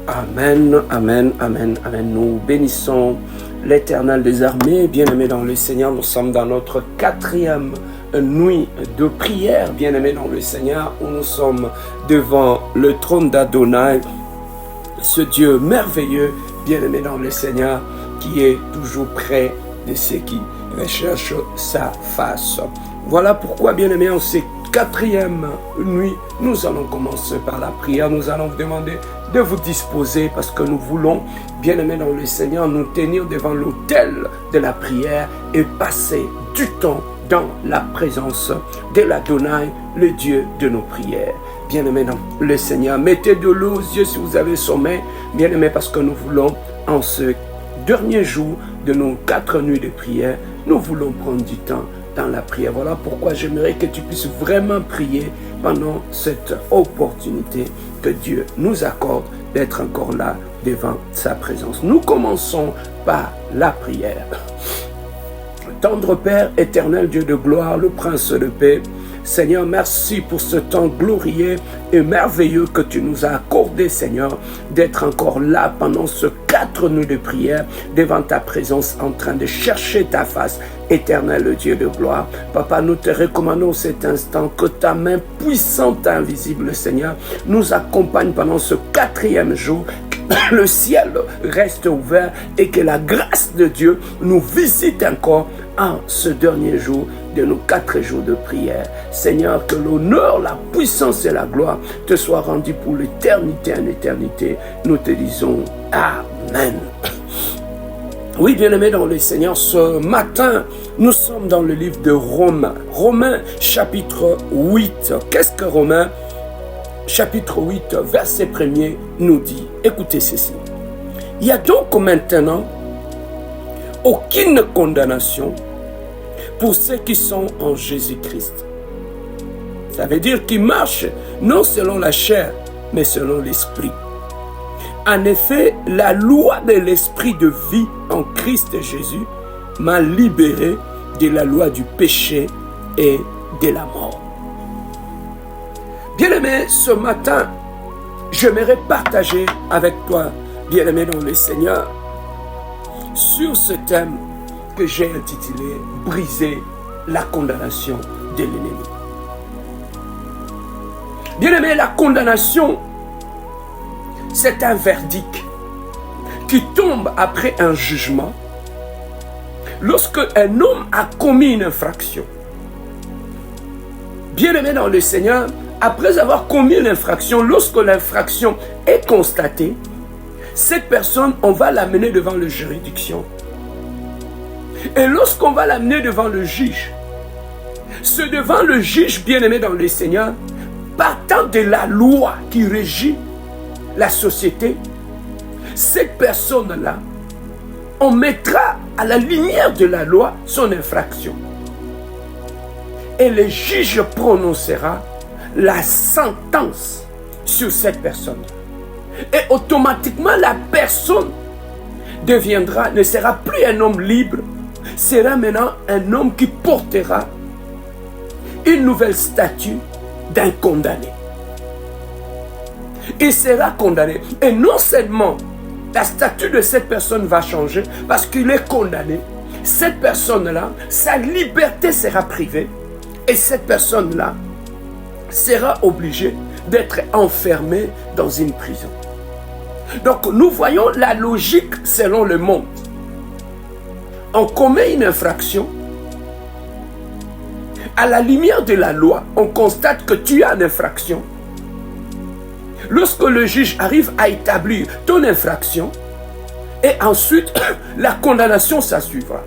Amen, amen, amen, amen. Nous bénissons l'Éternel des armées. Bien-aimés dans le Seigneur, nous sommes dans notre 4e nuit de prière. Bien-aimés dans le Seigneur, où nous sommes devant le trône d'Adonai, ce Dieu merveilleux, bien-aimé dans le Seigneur, qui est toujours près de ceux qui recherchent sa face. Voilà pourquoi, bien-aimés, en ces 4e nuit, nous allons commencer par la prière. Nous allons vous demander de vous disposer parce que nous voulons, bien-aimés dans le Seigneur, nous tenir devant l'autel de la prière et passer du temps dans la présence de l'Adonai, le Dieu de nos prières. Bien-aimés dans le Seigneur, mettez de l'eau aux yeux si vous avez sommeil, bien-aimés, parce que nous voulons, en ce dernier jour de nos 4 nuits de prière, nous voulons prendre du temps dans la prière. Voilà pourquoi j'aimerais que tu puisses vraiment prier pendant cette opportunité que Dieu nous accorde d'être encore là devant sa présence. Nous commençons par la prière. Tendre Père, éternel Dieu de gloire, le Prince de paix, Seigneur, merci pour ce temps glorieux et merveilleux que tu nous as accordé, Seigneur, d'être encore là pendant ce 4 nuits de prière devant ta présence en train de chercher ta face, éternel Dieu de gloire. Papa, nous te recommandons cet instant que ta main puissante et invisible, Seigneur, nous accompagne pendant ce 4e jour. Le ciel reste ouvert et que la grâce de Dieu nous visite encore en ce dernier jour de nos 4 jours de prière. Seigneur, que l'honneur, la puissance et la gloire te soient rendus pour l'éternité en éternité. Nous te disons Amen. Oui, bien-aimés dans le Seigneur, ce matin, nous sommes dans le livre de Romains. Romains, chapitre 8. Qu'est-ce que Romains chapitre 8, verset 1er nous dit? Écoutez ceci. Il y a donc maintenant aucune condamnation pour ceux qui sont en Jésus-Christ. Ça veut dire qu'ils marchent non selon la chair, mais selon l'esprit. En effet, la loi de l'esprit de vie en Christ Jésus m'a libéré de la loi du péché et de la mort. Bien-aimé, ce matin, j'aimerais partager avec toi, bien-aimé dans le Seigneur, sur ce thème que j'ai intitulé « Briser la condamnation de l'ennemi ». Bien-aimé, la condamnation, c'est un verdict qui tombe après un jugement lorsque un homme a commis une infraction. Bien-aimé dans le Seigneur, après avoir commis l'infraction, lorsque l'infraction est constatée, cette personne, on va l'amener devant la juridiction. Et lorsqu'on va l'amener devant le juge, c'est devant le juge, bien-aimé dans le Seigneur, partant de la loi qui régit la société, cette personne-là, on mettra à la lumière de la loi son infraction. Et le juge prononcera la sentence sur cette personne. Et automatiquement, la personne ne sera plus un homme libre, sera maintenant un homme qui portera une nouvelle statue d'un condamné. Il sera condamné. Et non seulement la statue de cette personne va changer parce qu'il est condamné, cette personne-là, sa liberté sera privée et cette personne-là sera obligée d'être enfermée dans une prison. Donc nous voyons la logique selon le monde. On commet une infraction. À la lumière de la loi, on constate que tu as une infraction. Lorsque le juge arrive à établir ton infraction, et ensuite la condamnation s'assuivra.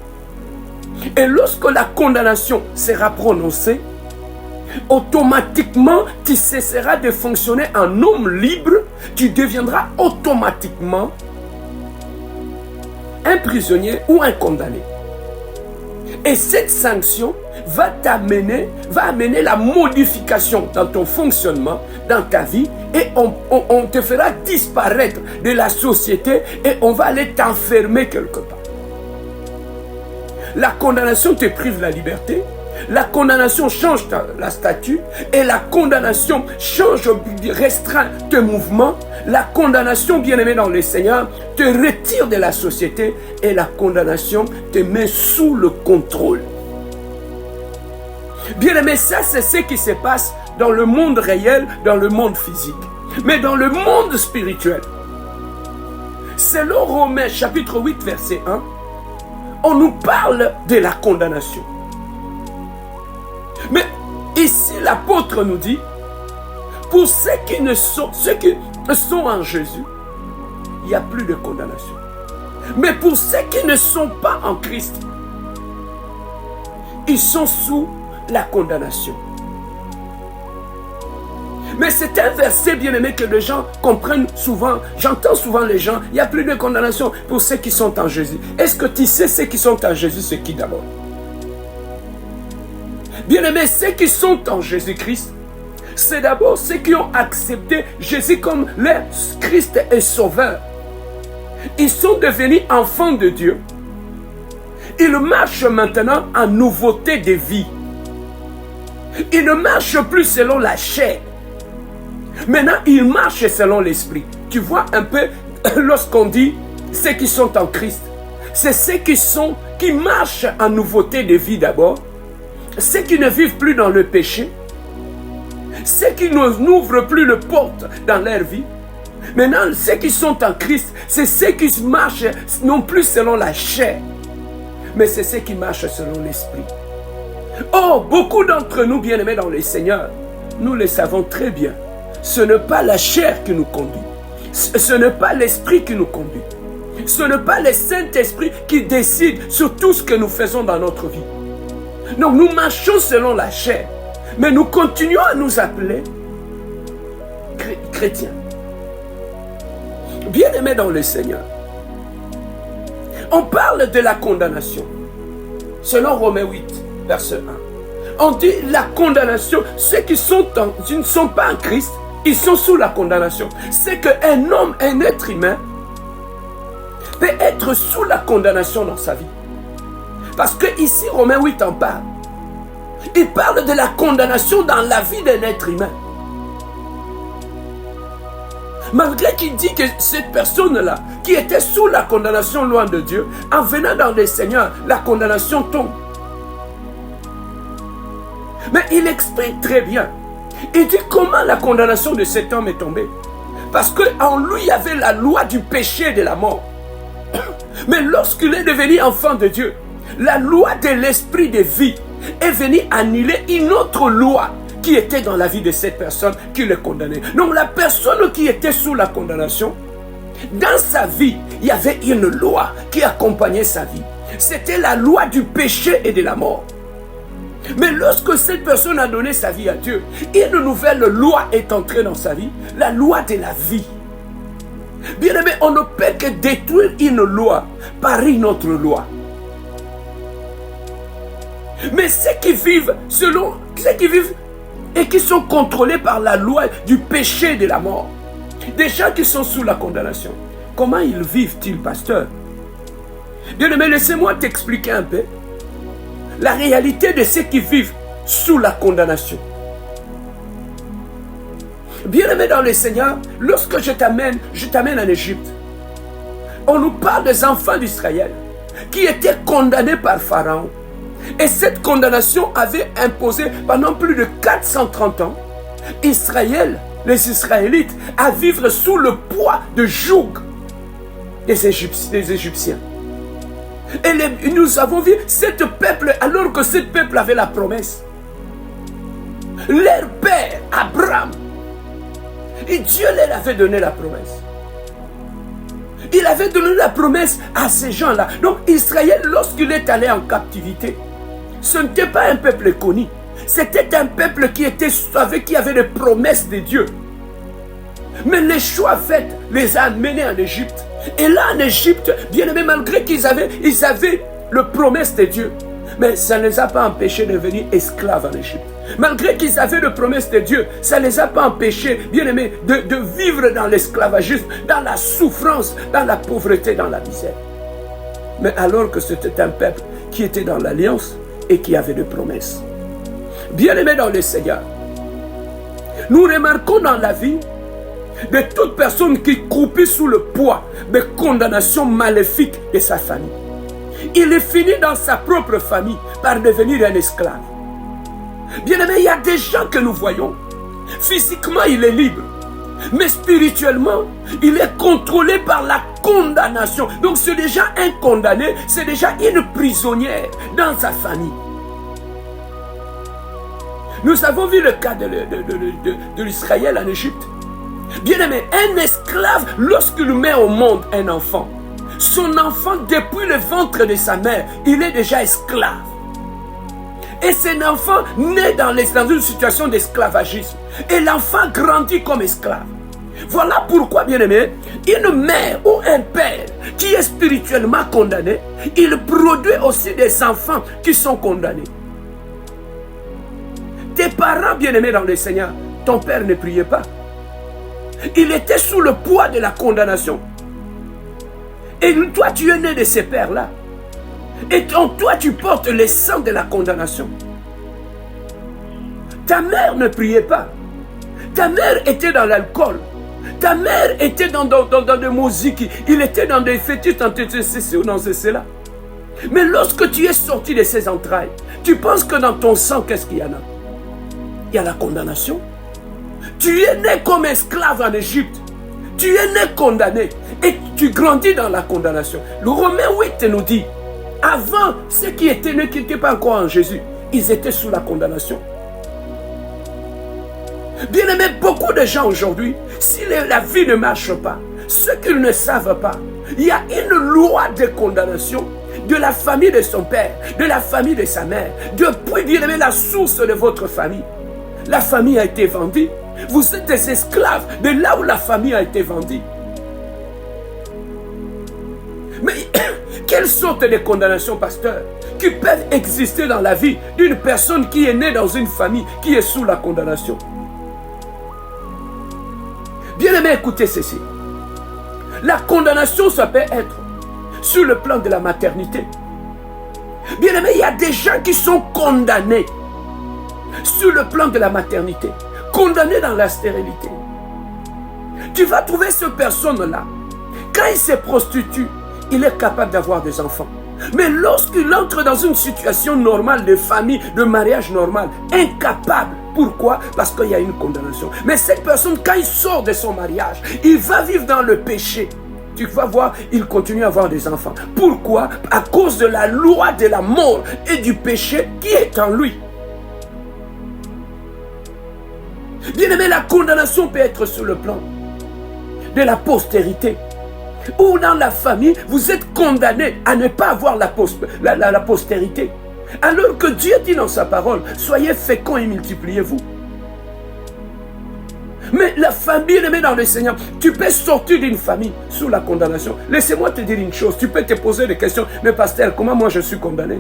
Et lorsque la condamnation sera prononcée, automatiquement tu cesseras de fonctionner en homme libre, tu deviendras automatiquement un prisonnier ou un condamné. Et cette sanction va amener la modification dans ton fonctionnement, dans ta vie, et on te fera disparaître de la société et on va aller t'enfermer quelque part. La condamnation te prive de la liberté. La condamnation change la statue. Et la condamnation restreint tes mouvements. La condamnation, bien-aimé dans le Seigneur, te retire de la société. Et la condamnation te met sous le contrôle. Bien-aimé, ça c'est ce qui se passe dans le monde réel, dans le monde physique. Mais dans le monde spirituel, selon Romains chapitre 8 verset 1, on nous parle de la condamnation. Mais ici l'apôtre nous dit, pour ceux qui sont en Jésus, il n'y a plus de condamnation. Mais pour ceux qui ne sont pas en Christ, ils sont sous la condamnation. Mais c'est un verset, bien-aimé, que les gens comprennent souvent. J'entends souvent les gens, il n'y a plus de condamnation pour ceux qui sont en Jésus. Est-ce que tu sais ceux qui sont en Jésus, c'est qui d'abord? Bien-aimé, ceux qui sont en Jésus-Christ, c'est d'abord ceux qui ont accepté Jésus comme leur Christ et Sauveur. Ils sont devenus enfants de Dieu. Ils marchent maintenant en nouveauté de vie. Ils ne marchent plus selon la chair. Maintenant, ils marchent selon l'esprit. Tu vois un peu, lorsqu'on dit ceux qui sont en Christ, c'est ceux qui marchent en nouveauté de vie d'abord, ceux qui ne vivent plus dans le péché, ceux qui n'ouvrent plus le porte dans leur vie. Maintenant, ceux qui sont en Christ, c'est ceux qui marchent non plus selon la chair, mais c'est ceux qui marchent selon l'esprit. Oh, beaucoup d'entre nous, bien-aimés dans le Seigneur, nous le savons très bien. Ce n'est pas la chair qui nous conduit. Ce n'est pas l'esprit qui nous conduit. Ce n'est pas le Saint-Esprit qui décide sur tout ce que nous faisons dans notre vie. Donc nous marchons selon la chair, mais nous continuons à nous appeler chrétiens. Bien-aimés dans le Seigneur, on parle de la condamnation. Selon Romains 8, verset 1. On dit la condamnation, ceux qui ne sont pas en Christ, ils sont sous la condamnation. C'est qu'un homme, un être humain, peut être sous la condamnation dans sa vie. Parce que ici, Romains 8 en parle. Il parle de la condamnation dans la vie d'un être humain. Malgré qu'il dit que cette personne-là, qui était sous la condamnation loin de Dieu, en venant dans le Seigneur, la condamnation tombe. Mais il explique très bien. Il dit comment la condamnation de cet homme est tombée. Parce qu'en lui, il y avait la loi du péché et de la mort. Mais lorsqu'il est devenu enfant de Dieu, la loi de l'esprit de vie est venue annuler une autre loi qui était dans la vie de cette personne qui le condamnait. Donc la personne qui était sous la condamnation, dans sa vie, il y avait une loi qui accompagnait sa vie. C'était la loi du péché et de la mort. Mais lorsque cette personne a donné sa vie à Dieu, une nouvelle loi est entrée dans sa vie, la loi de la vie. Bien aimé, on ne peut que détruire une loi par une autre loi. Mais ceux qui vivent et qui sont contrôlés par la loi du péché et de la mort, des gens qui sont sous la condamnation, comment ils vivent-ils, pasteur? Bien aimé, laissez-moi t'expliquer un peu la réalité de ceux qui vivent sous la condamnation. Bien-aimé dans le Seigneur, lorsque je t'amène en Égypte, on nous parle des enfants d'Israël qui étaient condamnés par Pharaon. Et cette condamnation avait imposé pendant plus de 430 ans les Israélites à vivre sous le poids de joug des Égyptiens. Et nous avons vu ce peuple, alors que ce peuple avait la promesse. Leur père, Abraham, et Dieu leur avait donné la promesse. Il avait donné la promesse à ces gens-là. Donc Israël, lorsqu'il est allé en captivité, ce n'était pas un peuple connu. C'était un peuple qui avait les promesses de Dieu. Mais les choix faits les a amenés en Égypte. Et là en Égypte, bien aimé, malgré qu'ils avaient le promesse de Dieu, mais ça ne les a pas empêchés de devenir esclaves en Égypte. Malgré qu'ils avaient le promesse de Dieu, ça ne les a pas empêchés, bien aimé, de vivre dans l'esclavagisme, dans la souffrance, dans la pauvreté, dans la misère. mais alors que c'était un peuple qui était dans l'alliance et qui avait des promesses. Bien-aimés dans le Seigneur, nous remarquons dans la vie de toute personne qui croupit sous le poids de condamnations maléfiques de sa famille. Il est fini dans sa propre famille par devenir un esclave. Bien-aimé, il y a des gens que nous voyons. Physiquement, il est libre. Mais spirituellement, il est contrôlé par la condamnation. Donc c'est déjà un condamné, c'est déjà une prisonnière dans sa famille. Nous avons vu le cas de l'Israël en Égypte. Bien aimé, un esclave, lorsqu'il met au monde un enfant, son enfant, depuis le ventre de sa mère, il est déjà esclave. Et cet enfant naît dans une situation d'esclavagisme. Et l'enfant grandit comme esclave. Voilà pourquoi, bien aimé, une mère ou un père qui est spirituellement condamné, il produit aussi des enfants qui sont condamnés. Tes parents, bien aimés dans le Seigneur, ton père ne priait pas. Il était sous le poids de la condamnation. Et toi, tu es né de ces pères-là. Et en toi, tu portes le sang de la condamnation. Ta mère ne priait pas. Ta mère était dans l'alcool. Ta mère était dans des musiques. Il était dans des fétiches, dans cela. Mais lorsque tu es sorti de ses entrailles, tu penses que dans ton sang, qu'est-ce qu'il y en a? Il y a la condamnation. Tu es né comme esclave en Égypte. Tu es né condamné. Et tu grandis dans la condamnation. Le Romain 8 nous dit, avant, ceux qui étaient nés, qui n'étaient pas encore en Jésus, ils étaient sous la condamnation. Bien aimé, beaucoup de gens aujourd'hui, si la vie ne marche pas, ce qu'ils ne savent pas, il y a une loi de condamnation de la famille de son père, de la famille de sa mère, depuis, bien aimé, la source de votre famille. La famille a été vendue. Vous êtes des esclaves de là où la famille a été vendue. Mais quelle sorte de condamnation, pasteur, qui peuvent exister dans la vie d'une personne qui est née dans une famille qui est sous la condamnation? Bien aimé, écoutez ceci. La condamnation, ça peut être sur le plan de la maternité. Bien aimé, il y a des gens qui sont condamnés sur le plan de la maternité, condamnés dans la stérilité. Tu vas trouver cette personne-là, quand il se prostitue, il est capable d'avoir des enfants. Mais lorsqu'il entre dans une situation normale de famille, de mariage normal, incapable. Pourquoi? Parce qu'il y a une condamnation. Mais cette personne, quand il sort de son mariage, il va vivre dans le péché. Tu vas voir, il continue à avoir des enfants. Pourquoi? À cause de la loi de la mort et du péché qui est en lui. Bien aimé, la condamnation peut être sur le plan de la postérité. Ou dans la famille, vous êtes condamné à ne pas avoir la postérité. Alors que Dieu dit dans sa parole, soyez féconds et multipliez-vous. Mais la famille, bien aimée dans le Seigneur, tu peux sortir d'une famille sous la condamnation. Laissez-moi te dire une chose, tu peux te poser des questions, mais pasteur, comment moi je suis condamné?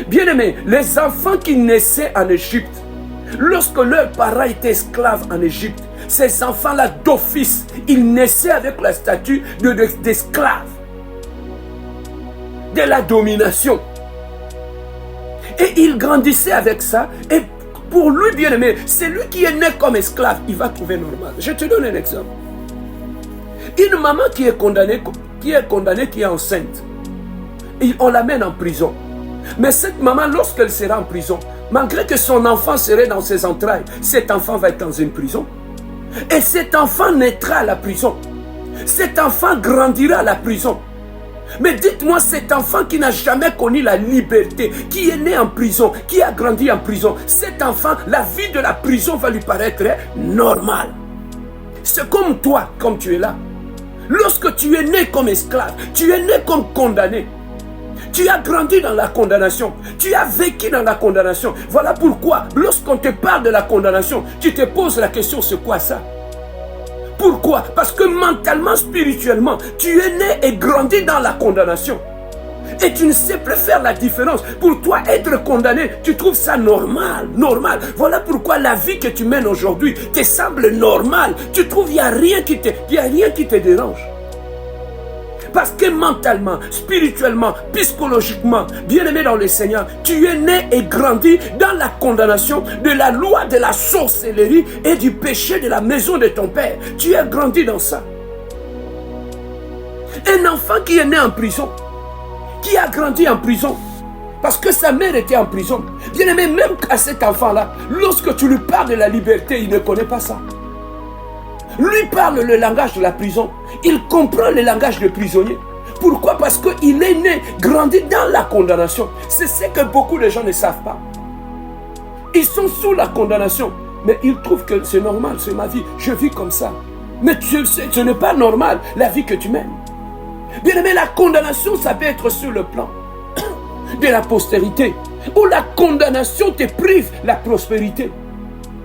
Bien aimé, les enfants qui naissaient en Égypte, lorsque leurs parents étaient esclaves en Égypte, ces enfants-là d'office, ils naissaient avec la statue d'esclaves, de la domination. Et ils grandissaient avec ça. Et pour lui, bien aimé, c'est lui qui est né comme esclave, il va trouver normal. Je te donne un exemple. Une maman qui est condamnée, qui est enceinte, et on l'amène en prison. Mais cette maman, lorsqu'elle sera en prison, malgré que son enfant serait dans ses entrailles, cet enfant va être dans une prison. Et cet enfant naîtra à la prison. Cet enfant grandira à la prison. Mais dites-moi, cet enfant qui n'a jamais connu la liberté, qui est né en prison, qui a grandi en prison, cet enfant, la vie de la prison va lui paraître normale. C'est comme toi, comme tu es là. Lorsque tu es né comme esclave, tu es né comme condamné. Tu as grandi dans la condamnation. Tu as vécu dans la condamnation. Voilà pourquoi, lorsqu'on te parle de la condamnation, tu te poses la question, c'est quoi ça? Pourquoi? Parce que mentalement, spirituellement, tu es né et grandi dans la condamnation. Et tu ne sais plus faire la différence. Pour toi, être condamné, tu trouves ça normal, normal. Voilà pourquoi la vie que tu mènes aujourd'hui te semble normale. Tu trouves qu'il n'y a rien qui te dérange. Parce que mentalement, spirituellement, psychologiquement, bien-aimé dans le Seigneur, tu es né et grandi dans la condamnation de la loi de la sorcellerie et du péché de la maison de ton père. Tu es grandi dans ça. Un enfant qui est né en prison, qui a grandi en prison, parce que sa mère était en prison. Bien-aimé, même à cet enfant-là, lorsque tu lui parles de la liberté, il ne connaît pas ça. Lui parle le langage de la prison. Il comprend le langage de prisonnier. Pourquoi? Parce qu'il est né, grandi dans la condamnation. C'est ce que beaucoup de gens ne savent pas. Ils sont sous la condamnation, mais ils trouvent que c'est normal, c'est ma vie, je vis comme ça. Mais ce n'est pas normal, la vie que tu mènes. Bien aimé, la condamnation, ça peut être sur le plan de la postérité, où la condamnation te prive la prospérité,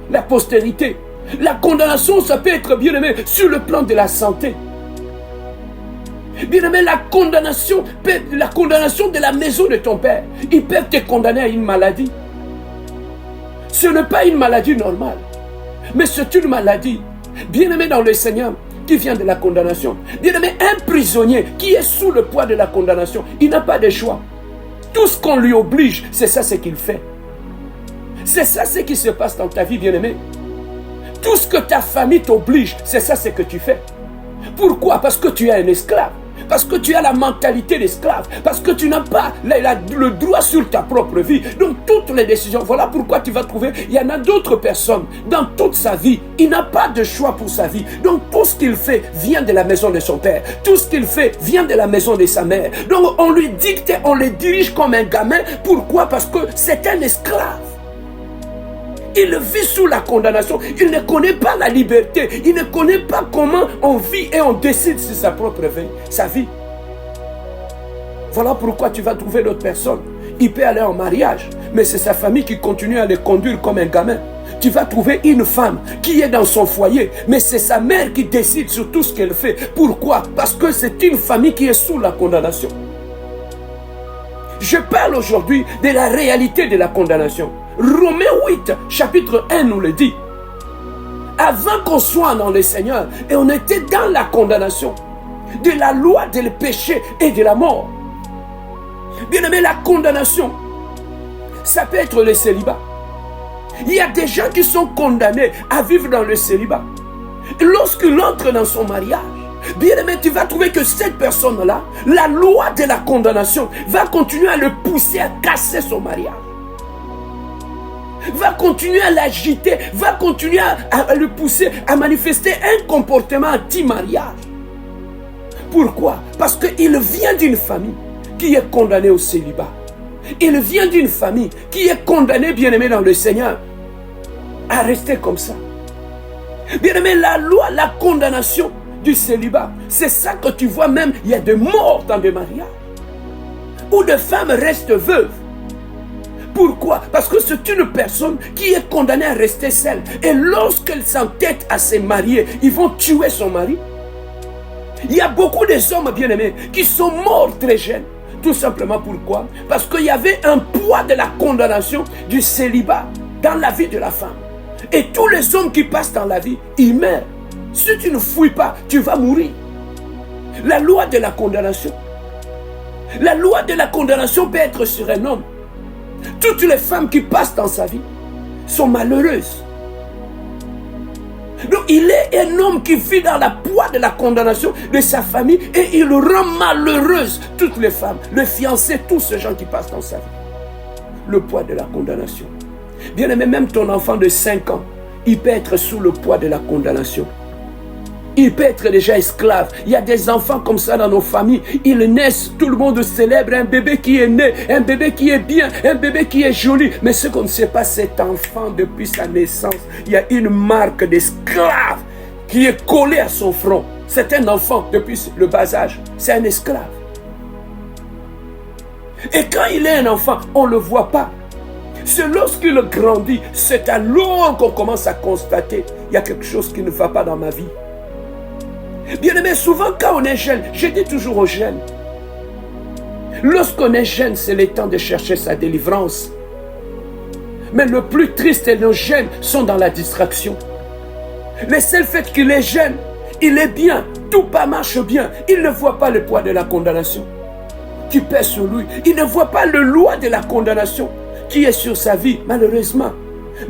la postérité. La condamnation, ça peut être, bien aimé, sur le plan de la santé. Bien aimé, la condamnation de la maison de ton père, ils peuvent te condamner à une maladie. Ce n'est pas une maladie normale, mais c'est une maladie, bien aimé dans le Seigneur, qui vient de la condamnation. Bien aimé, un prisonnier qui est sous le poids de la condamnation, il n'a pas de choix. Tout ce qu'on lui oblige, c'est ça ce qu'il fait. C'est ça ce qui se passe dans ta vie, bien aimé. Tout ce que ta famille t'oblige, c'est ça ce que tu fais. Pourquoi? Parce que tu es un esclave. Parce que tu as la mentalité d'esclave. Parce que tu n'as pas le droit sur ta propre vie. Donc toutes les décisions, voilà pourquoi tu vas trouver, il y en a d'autres personnes, dans toute sa vie, il n'a pas de choix pour sa vie. Donc tout ce qu'il fait vient de la maison de son père. Tout ce qu'il fait vient de la maison de sa mère. Donc on lui dicte, on le dirige comme un gamin. Pourquoi? Parce que c'est un esclave. Il vit sous la condamnation. Il ne connaît pas la liberté. Il ne connaît pas comment on vit et on décide sur sa propre vie, sa vie. Voilà pourquoi tu vas trouver d'autres personnes. Il peut aller en mariage, mais c'est sa famille qui continue à le conduire comme un gamin. Tu vas trouver une femme qui est dans son foyer, mais c'est sa mère qui décide sur tout ce qu'elle fait. Pourquoi? Parce que c'est une famille qui est sous la condamnation. Je parle aujourd'hui de la réalité de la condamnation. Romains 8, chapitre 1 nous le dit. Avant qu'on soit dans le Seigneur, et on était dans la condamnation de la loi, du péché et de la mort. Bien aimé, la condamnation, ça peut être le célibat. Il y a des gens qui sont condamnés à vivre dans le célibat. Lorsqu'il entre dans son mariage, bien aimé, tu vas trouver que cette personne-là, la loi de la condamnation va continuer à le pousser à casser son mariage. Va continuer à l'agiter, va continuer à le pousser à manifester un comportement anti-mariage. Pourquoi? Parce qu'il vient d'une famille qui est condamnée au célibat. Il vient d'une famille qui est condamnée, bien aimé dans le Seigneur, à rester comme ça. Bien aimé, la loi, la condamnation du célibat, c'est ça que tu vois même, il y a des morts dans des mariages, où des femmes restent veuves. Pourquoi? Parce que c'est une personne qui est condamnée à rester seule. Et lorsqu'elle s'entête à se marier, ils vont tuer son mari. Il y a beaucoup d'hommes bien-aimés qui sont morts très jeunes. Tout simplement pourquoi? Parce qu'il y avait un poids de la condamnation du célibat dans la vie de la femme. Et tous les hommes qui passent dans la vie, ils meurent. Si tu ne fouilles pas, tu vas mourir. La loi de la condamnation. La loi de la condamnation peut être sur un homme. Toutes les femmes qui passent dans sa vie sont malheureuses. Donc il est un homme qui vit dans la poids de la condamnation de sa famille et il rend malheureuse toutes les femmes, le fiancé, tous ces gens qui passent dans sa vie. Le poids de la condamnation. Bien aimé, même ton enfant de 5 ans, il peut être sous le poids de la condamnation. Il peut être déjà esclave. Il y a des enfants comme ça dans nos familles. Ils naissent, tout le monde célèbre un bébé qui est né, un bébé qui est bien, un bébé qui est joli. Mais ce qu'on ne sait pas, cet enfant, depuis sa naissance, il y a une marque d'esclave qui est collée à son front. C'est un enfant depuis le bas âge. C'est un esclave. Et quand il est un enfant, on ne le voit pas. C'est lorsqu'il grandit, c'est alors qu'on commence à constater il y a quelque chose qui ne va pas dans ma vie. Bien aimé, souvent quand on est jeune, je dis toujours aux jeunes, lorsqu'on est jeune, c'est le temps de chercher sa délivrance. Mais le plus triste, nos jeunes sont dans la distraction. Le seul fait qu'il est jeune, il est bien, tout pas marche bien, il ne voit pas le poids de la condamnation qui pèse sur lui. Il ne voit pas le loi de la condamnation qui est sur sa vie, malheureusement.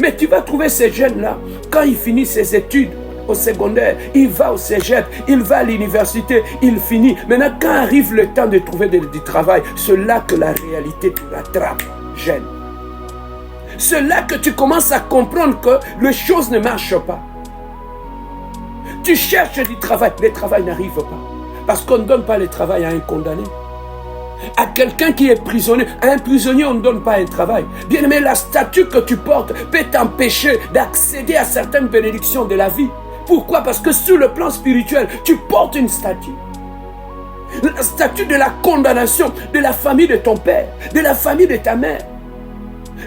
Mais tu vas trouver ces jeunes-là, quand ils finissent ses études au secondaire, il va au cégep, il va à l'université, il finit. Maintenant, quand arrive le temps de trouver du travail, c'est là que la réalité te rattrape, jeune. C'est là que tu commences à comprendre que les choses ne marchent pas. Tu cherches du travail, le travail n'arrive pas. Parce qu'on ne donne pas le travail à un condamné. À quelqu'un qui est prisonnier, à un prisonnier, on ne donne pas un travail. Bien aimé, la statue que tu portes peut t'empêcher d'accéder à certaines bénédictions de la vie. Pourquoi? Parce que sur le plan spirituel, tu portes une statue. La statue de la condamnation de la famille de ton père, de la famille de ta mère.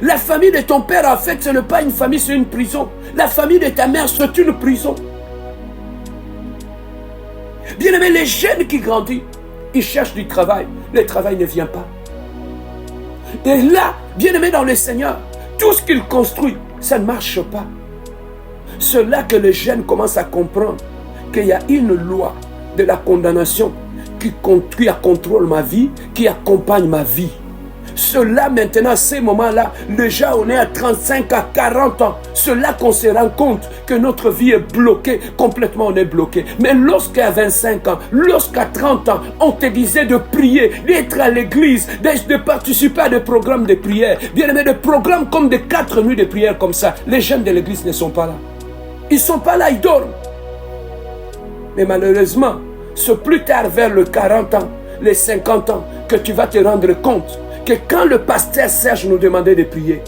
La famille de ton père, en fait, ce n'est pas une famille, c'est une prison. La famille de ta mère, c'est une prison. Bien aimé, les jeunes qui grandissent, ils cherchent du travail. Le travail ne vient pas. Et là, bien aimé dans le Seigneur, tout ce qu'ils construisent, ça ne marche pas. C'est là que les jeunes commencent à comprendre qu'il y a une loi de la condamnation qui contrôle ma vie, qui accompagne ma vie. Cela maintenant, à ces moments-là, déjà on est à 35 à 40 ans. C'est là qu'on se rend compte que notre vie est bloquée, complètement on est bloqué. Mais lorsqu'à 25 ans, lorsqu'à 30 ans, on te disait de prier, d'être à l'église, de participer à des programmes de prière, bien aimé, des programmes comme des 4 nuits de prière comme ça, les jeunes de l'église ne sont pas là. Ils ne sont pas là, ils dorment. Mais malheureusement, c'est plus tard vers les 40 ans, les 50 ans, que tu vas te rendre compte que quand le pasteur Serge nous demandait de prier,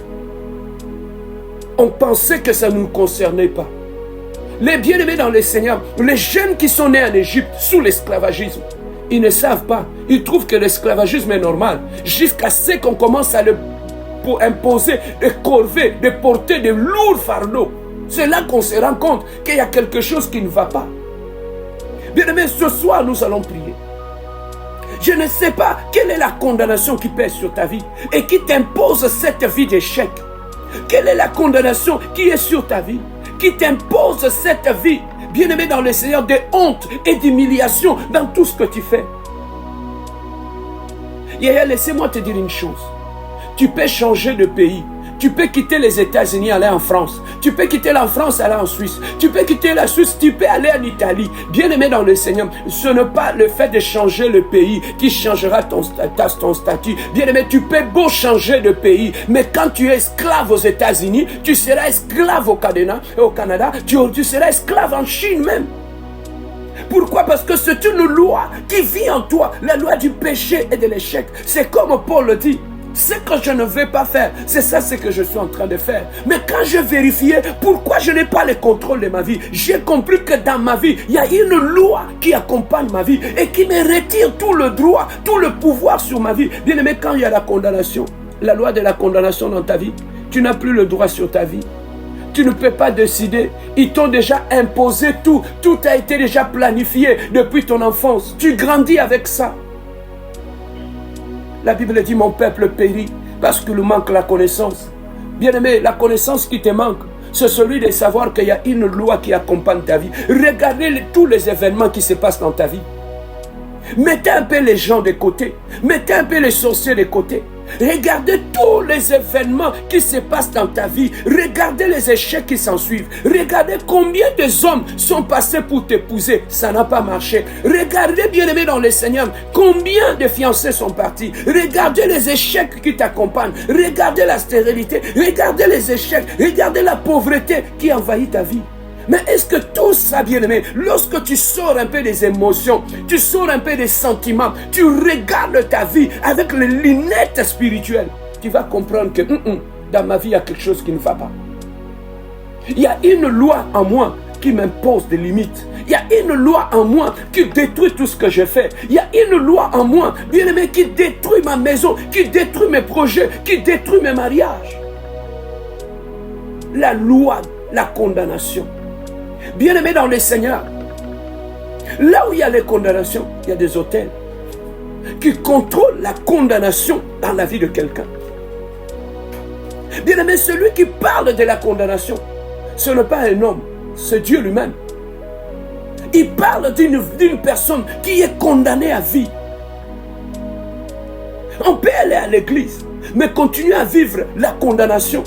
on pensait que ça ne nous concernait pas. Les bien-aimés dans le Seigneur, les jeunes qui sont nés en Égypte sous l'esclavagisme, ils ne savent pas. Ils trouvent que l'esclavagisme est normal. Jusqu'à ce qu'on commence à pour imposer des corvées, de porter de lourds fardeaux. C'est là qu'on se rend compte qu'il y a quelque chose qui ne va pas. Bien-aimés, ce soir, nous allons prier. Je ne sais pas quelle est la condamnation qui pèse sur ta vie et qui t'impose cette vie d'échec. Quelle est la condamnation qui est sur ta vie, qui t'impose cette vie, bien-aimé dans le Seigneur, de honte et d'humiliation dans tout ce que tu fais. Et laissez-moi te dire une chose. Tu peux changer de pays. Tu peux quitter les États-Unis, aller en France. Tu peux quitter la France, aller en Suisse. Tu peux quitter la Suisse, tu peux aller en Italie. Bien-aimé dans le Seigneur, ce n'est pas le fait de changer le pays qui changera ton statut. Bien-aimé, tu peux beau changer de pays, mais quand tu es esclave aux États-Unis, tu seras esclave au Canada, tu seras esclave en Chine même. Pourquoi? Parce que c'est une loi qui vit en toi, la loi du péché et de l'échec. C'est comme Paul le dit. Ce que je ne veux pas faire, c'est ça ce que je suis en train de faire. Mais quand je vérifiais pourquoi je n'ai pas le contrôle de ma vie, j'ai compris que dans ma vie, il y a une loi qui accompagne ma vie et qui me retire tout le droit, tout le pouvoir sur ma vie. Bien aimé, quand il y a la condamnation, la loi de la condamnation dans ta vie, tu n'as plus le droit sur ta vie. Tu ne peux pas décider. Ils t'ont déjà imposé tout. Tout a été déjà planifié depuis ton enfance. Tu grandis avec ça. La Bible dit, mon peuple périt parce qu'il lui manque la connaissance. Bien-aimé, la connaissance qui te manque, c'est celui de savoir qu'il y a une loi qui accompagne ta vie. Regardez tous les événements qui se passent dans ta vie. Mettez un peu les gens de côté. Mettez un peu les sorciers de côté. Regardez tous les événements qui se passent dans ta vie. Regardez les échecs qui s'en suivent. Regardez combien de hommes sont passés pour t'épouser. Ça n'a pas marché. Regardez, bien-aimé dans le Seigneur, combien de fiancés sont partis. Regardez les échecs qui t'accompagnent. Regardez la stérilité. Regardez les échecs. Regardez la pauvreté qui envahit ta vie. Mais est-ce que tout ça, bien-aimé, lorsque tu sors un peu des émotions, tu sors un peu des sentiments, tu regardes ta vie avec les lunettes spirituelles, tu vas comprendre que dans ma vie, il y a quelque chose qui ne va pas. Il y a une loi en moi qui m'impose des limites. Il y a une loi en moi qui détruit tout ce que je fais. Il y a une loi en moi, bien-aimé, qui détruit ma maison, qui détruit mes projets, qui détruit mes mariages. La loi, la condamnation. Bien-aimé dans le Seigneur, là où il y a les condamnations, il y a des autels qui contrôlent la condamnation dans la vie de quelqu'un. Bien-aimé, celui qui parle de la condamnation, ce n'est pas un homme, c'est Dieu lui-même. Il parle d'une personne qui est condamnée à vie. On peut aller à l'église, mais continuer à vivre la condamnation.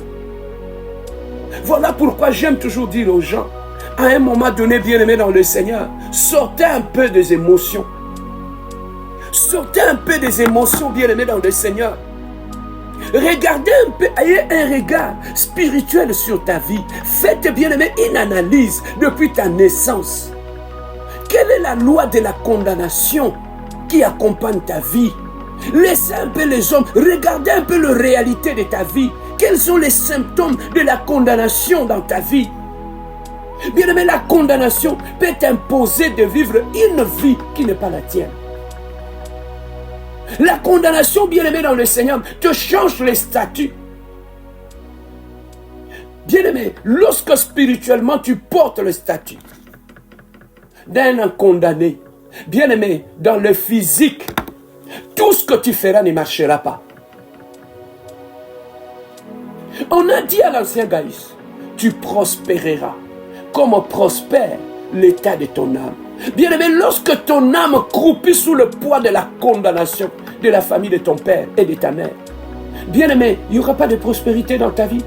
Voilà pourquoi j'aime toujours dire aux gens, à un moment donné, bien-aimés dans le Seigneur, sortez un peu des émotions. Sortez un peu des émotions, bien-aimés dans le Seigneur. Regardez un peu, ayez un regard spirituel sur ta vie. Faites, bien-aimés, une analyse depuis ta naissance. Quelle est la loi de la condamnation qui accompagne ta vie? Laissez un peu les hommes, regardez un peu la réalité de ta vie. Quels sont les symptômes de la condamnation dans ta vie? Bien-aimé, la condamnation peut t'imposer de vivre une vie qui n'est pas la tienne. La condamnation, bien-aimé dans le Seigneur, te change les statuts. Bien-aimé, lorsque spirituellement tu portes le statut d'un condamné, bien-aimé, dans le physique, tout ce que tu feras ne marchera pas. On a dit à l'ancien Gaïs, tu prospéreras comme prospère l'état de ton âme. Bien-aimé, lorsque ton âme croupit sous le poids de la condamnation de la famille de ton père et de ta mère, bien-aimé, il n'y aura pas de prospérité dans ta vie.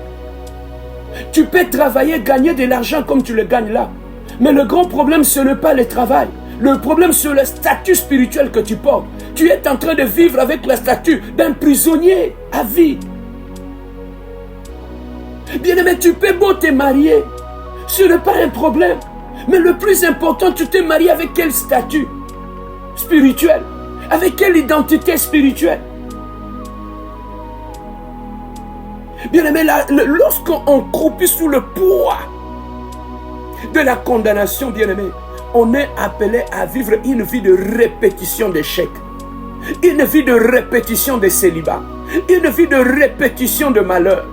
Tu peux travailler, gagner de l'argent comme tu le gagnes là. Mais le grand problème, ce n'est pas le travail. Le problème, c'est le statut spirituel que tu portes. Tu es en train de vivre avec le statut d'un prisonnier à vie. Bien-aimé, tu peux beau te marier. Ce n'est pas un problème. Mais le plus important, tu t'es marié avec quel statut spirituel? Avec quelle identité spirituelle? Bien-aimé, lorsqu'on croupit sous le poids de la condamnation, bien-aimé, on est appelé à vivre une vie de répétition d'échecs, une vie de répétition de célibat, une vie de répétition de malheur.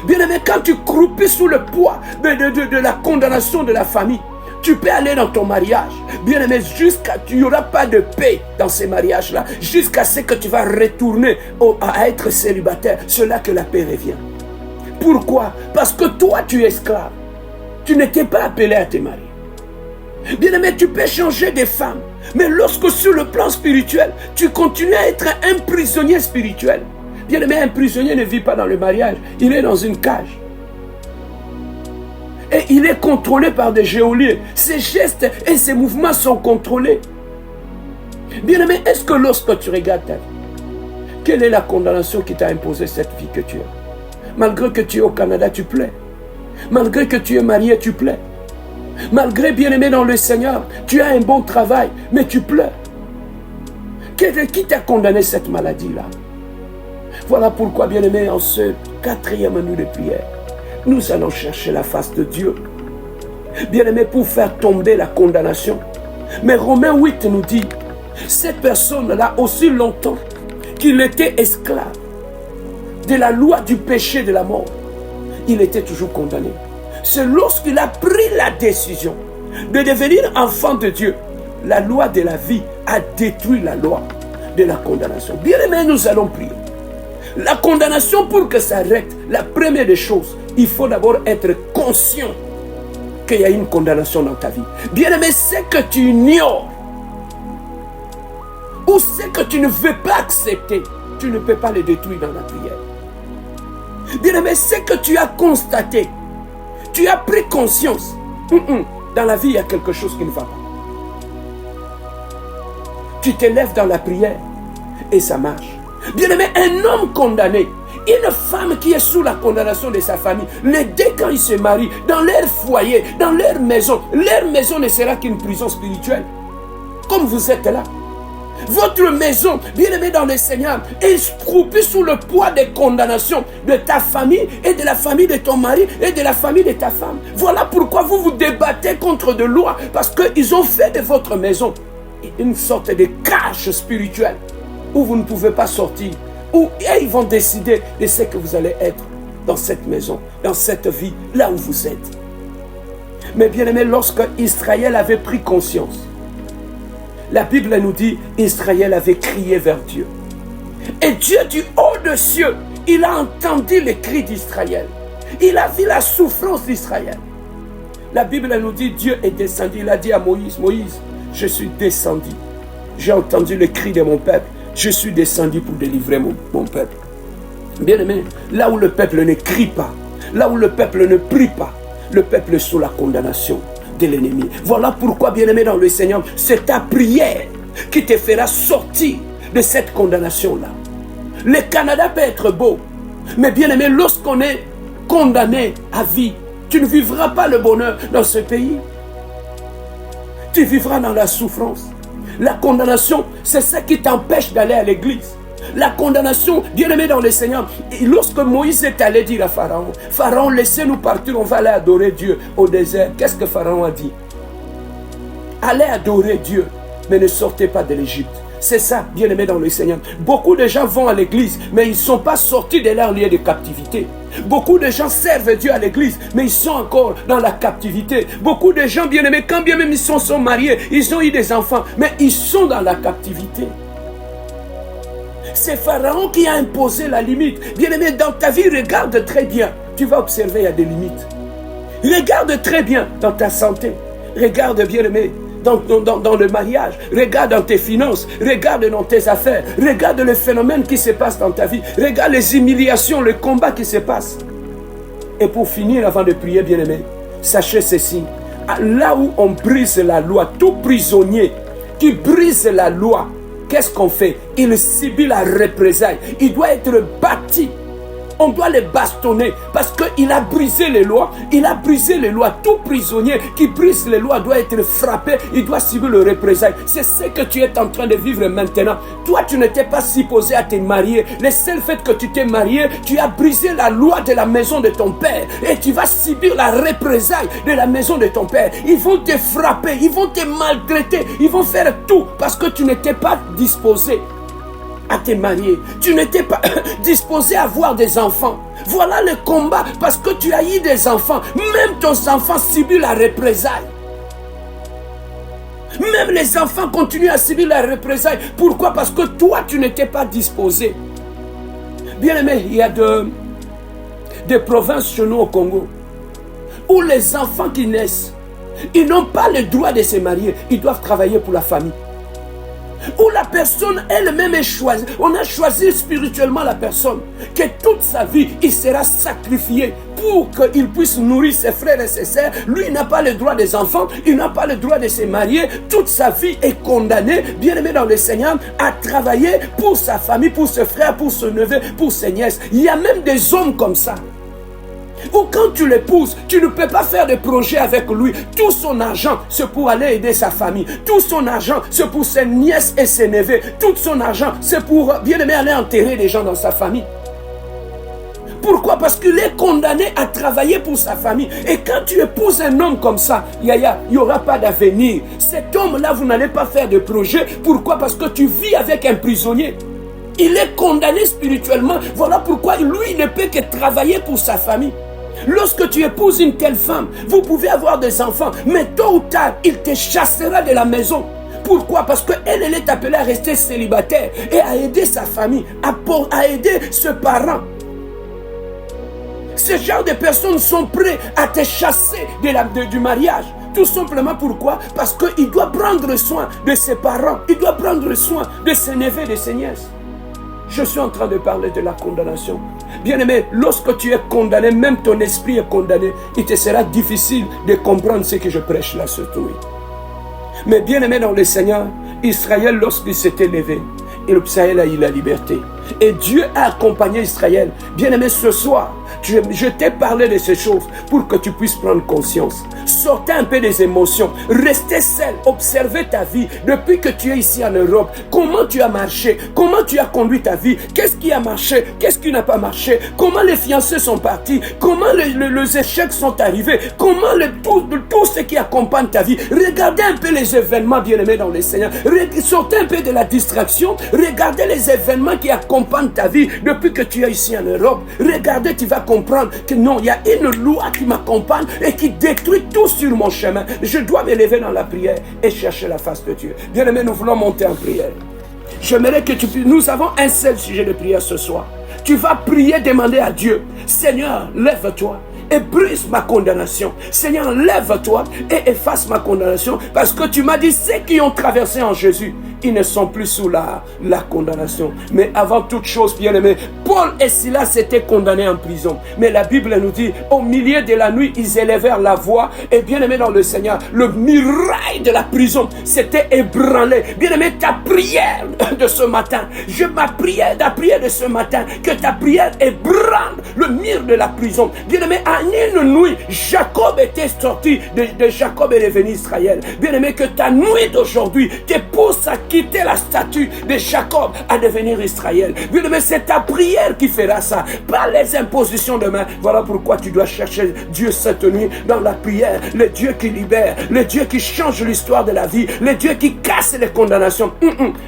Bien-aimé, quand tu croupis sous le poids de la condamnation de la famille, tu peux aller dans ton mariage, bien-aimé, jusqu'à tu n'y aura pas de paix dans ces mariages-là, jusqu'à ce que tu vas retourner à être célibataire. C'est là que la paix revient. Pourquoi? Parce que toi, tu es esclave. Tu n'étais pas appelé à te marier. Bien-aimé, tu peux changer de femme, mais lorsque sur le plan spirituel, tu continues à être un prisonnier spirituel. Bien-aimé, un prisonnier ne vit pas dans le mariage, il est dans une cage. Et il est contrôlé par des geôliers. Ses gestes et ses mouvements sont contrôlés. Bien-aimé, est-ce que lorsque tu regardes ta vie, quelle est la condamnation qui t'a imposé cette vie que tu as? Malgré que tu es au Canada, tu plais. Malgré que tu es marié, tu plais. Malgré, bien-aimé dans le Seigneur, tu as un bon travail, mais tu pleures. Qui t'a condamné cette maladie-là? Voilà pourquoi, bien-aimé, en ce 4e nuit de prière, nous allons chercher la face de Dieu. Bien-aimé, pour faire tomber la condamnation. Mais Romains 8 nous dit, cette personne-là, aussi longtemps qu'il était esclave de la loi du péché de la mort, il était toujours condamné. C'est lorsqu'il a pris la décision de devenir enfant de Dieu, la loi de la vie a détruit la loi de la condamnation. Bien-aimé, nous allons prier. La condamnation, pour que ça arrête, la première des choses, il faut d'abord être conscient qu'il y a une condamnation dans ta vie. Bien-aimé, c'est que tu ignores ou c'est que tu ne veux pas accepter, tu ne peux pas le détruire dans la prière. Bien-aimé, c'est que tu as constaté, tu as pris conscience. Dans la vie, il y a quelque chose qui ne va pas. Tu te lèves dans la prière et ça marche. Bien-aimé, un homme condamné, une femme qui est sous la condamnation de sa famille, les deux, quand ils se marient, dans leur foyer, dans leur maison ne sera qu'une prison spirituelle. Comme vous êtes là. Votre maison, bien-aimé dans le Seigneur, est croupie sous le poids des condamnations de ta famille et de la famille de ton mari et de la famille de ta femme. Voilà pourquoi vous vous débattez contre des lois, parce qu'ils ont fait de votre maison une sorte de cage spirituelle où vous ne pouvez pas sortir, où ils vont décider de ce que vous allez être dans cette maison, dans cette vie, là où vous êtes. Mais bien aimé, lorsque Israël avait pris conscience, la Bible nous dit, Israël avait crié vers Dieu. Et Dieu du haut des cieux, il a entendu les cris d'Israël. Il a vu la souffrance d'Israël. La Bible nous dit, Dieu est descendu. Il a dit à Moïse, Moïse, je suis descendu. J'ai entendu le cri de mon peuple. Je suis descendu pour délivrer mon peuple. Bien-aimé, là où le peuple ne crie pas, là où le peuple ne prie pas, le peuple est sous la condamnation de l'ennemi. Voilà pourquoi, bien-aimé dans le Seigneur, c'est ta prière qui te fera sortir de cette condamnation-là. Le Canada peut être beau, mais bien-aimé, lorsqu'on est condamné à vie, tu ne vivras pas le bonheur dans ce pays. Tu vivras dans la souffrance. La condamnation, c'est ça qui t'empêche d'aller à l'église. La condamnation, bien-aimé dans le Seigneur, lorsque Moïse est allé dire à Pharaon, Pharaon, laissez-nous partir, on va aller adorer Dieu au désert. Qu'est-ce que Pharaon a dit? Allez adorer Dieu, mais ne sortez pas de l'Égypte. C'est ça, bien-aimé dans le Seigneur. Beaucoup de gens vont à l'église, mais ils ne sont pas sortis de leur lieu de captivité. Beaucoup de gens servent Dieu à l'église, mais ils sont encore dans la captivité. Beaucoup de gens, bien-aimés, quand bien même ils sont mariés, ils ont eu des enfants, mais ils sont dans la captivité. C'est Pharaon qui a imposé la limite. Bien-aimé, dans ta vie, regarde très bien. Tu vas observer, il y a des limites. Regarde très bien dans ta santé. Regarde, bien-aimé, dans le mariage. Regarde dans tes finances. Regarde dans tes affaires. Regarde le phénomène qui se passe dans ta vie. Regarde les humiliations, le combat qui se passe. Et pour finir, avant de prier, bien-aimé, sachez ceci. Là où on brise la loi, tout prisonnier qui brise la loi, qu'est-ce qu'on fait? Il subit la représailles. Il doit être bâti. On doit le bastonner parce qu'il a brisé les lois. Il a brisé les lois. Tout prisonnier qui brise les lois doit être frappé. Il doit subir le représailles. C'est ce que tu es en train de vivre maintenant. Toi, tu n'étais pas supposé à te marier. Le seul fait que tu t'es marié, tu as brisé la loi de la maison de ton père. Et tu vas subir la représaille de la maison de ton père. Ils vont te frapper. Ils vont te maltraiter. Ils vont faire tout parce que tu n'étais pas disposé à te marier. Tu n'étais pas disposé à avoir des enfants. Voilà le combat parce que tu as eu des enfants. Même tes enfants subissent la représaille. Même les enfants continuent à subir la représaille. Pourquoi? Parce que toi, tu n'étais pas disposé. Bien aimé, il y a des provinces chez nous au Congo où les enfants qui naissent, ils n'ont pas le droit de se marier. Ils doivent travailler pour la famille. Où la personne elle-même est choisie. On a choisi spirituellement la personne que toute sa vie, il sera sacrifié pour qu'il puisse nourrir ses frères et ses sœurs. Lui, il n'a pas le droit des enfants, il n'a pas le droit de se marier. Toute sa vie est condamnée, bien aimé dans le Seigneur, à travailler pour sa famille, pour ses frères, pour ses neveux, pour ses nièces. Il y a même des hommes comme ça. Ou quand tu l'épouses, tu ne peux pas faire de projet avec lui. Tout son argent, c'est pour aller aider sa famille. Tout son argent, c'est pour ses nièces et ses neveux. Tout son argent, c'est pour, bien aimé, aller enterrer des gens dans sa famille. Pourquoi? Parce qu'il est condamné à travailler pour sa famille. Et quand tu épouses un homme comme ça, il n'y aura pas d'avenir. Cet homme-là, vous n'allez pas faire de projet. Pourquoi? Parce que tu vis avec un prisonnier. Il est condamné spirituellement. Voilà pourquoi lui, il ne peut que travailler pour sa famille. Lorsque tu épouses une telle femme, vous pouvez avoir des enfants, mais tôt ou tard, il te chassera de la maison. Pourquoi? Parce qu'elle est appelée à rester célibataire et à aider sa famille, à aider ses parents. Ce genre de personnes sont prêtes à te chasser du mariage. Tout simplement pourquoi? Parce qu'il doit prendre soin de ses parents, il doit prendre soin de ses neveux et de ses nièces. Je suis en train de parler de la condamnation. Bien-aimé, lorsque tu es condamné, même ton esprit est condamné, il te sera difficile de comprendre ce que je prêche là surtout. Mais bien-aimé dans le Seigneur, Israël, lorsqu'il s'était levé, Israël a eu la liberté. Et Dieu a accompagné Israël. Bien-aimé, ce soir, je t'ai parlé de ces choses pour que tu puisses prendre conscience. Sortez un peu des émotions. Restez seul. Observez ta vie. Depuis que tu es ici en Europe, comment tu as marché? Comment tu as conduit ta vie? Qu'est-ce qui a marché? Qu'est-ce qui n'a pas marché? Comment les fiancés sont partis? Comment les échecs sont arrivés? Comment tout ce qui accompagne ta vie? Regardez un peu les événements, bien-aimés dans le Seigneur. Sortez un peu de la distraction. Regardez les événements qui accompagnent ta vie depuis que tu es ici en Europe. Regardez, tu vas comprendre que non, il y a une loi qui m'accompagne et qui détruit tout sur mon chemin. Je dois me lever dans la prière et chercher la face de Dieu. Bien-aimés, nous voulons monter en prière. J'aimerais que tu puisses... Nous avons un seul sujet de prière ce soir. Tu vas prier, demander à Dieu, Seigneur, lève-toi. et brise ma condamnation. Seigneur, lève-toi et efface ma condamnation, parce que tu m'as dit, ceux qui ont traversé en Jésus, ils ne sont plus sous la condamnation. Mais avant toute chose, bien-aimé, Paul et Silas étaient condamnés en prison. Mais la Bible nous dit, au milieu de la nuit, ils élevèrent la voix. Et bien-aimé dans le Seigneur, le muraille de la prison s'était ébranlé. Bien-aimé, ta prière de ce matin, la prière de ce matin, que ta prière ébranle le mur de la prison. Bien-aimé, en une nuit, Jacob était sorti de Jacob et devenu Israël. Bien-aimé, que ta nuit d'aujourd'hui te pousse à quitter la statue de Jacob à devenir Israël. Bien-aimé, c'est ta prière qui fera ça, pas les impositions de main. Voilà pourquoi tu dois chercher Dieu cette nuit dans la prière, le Dieu qui libère, le Dieu qui change l'histoire de la vie, le Dieu qui casse les condamnations.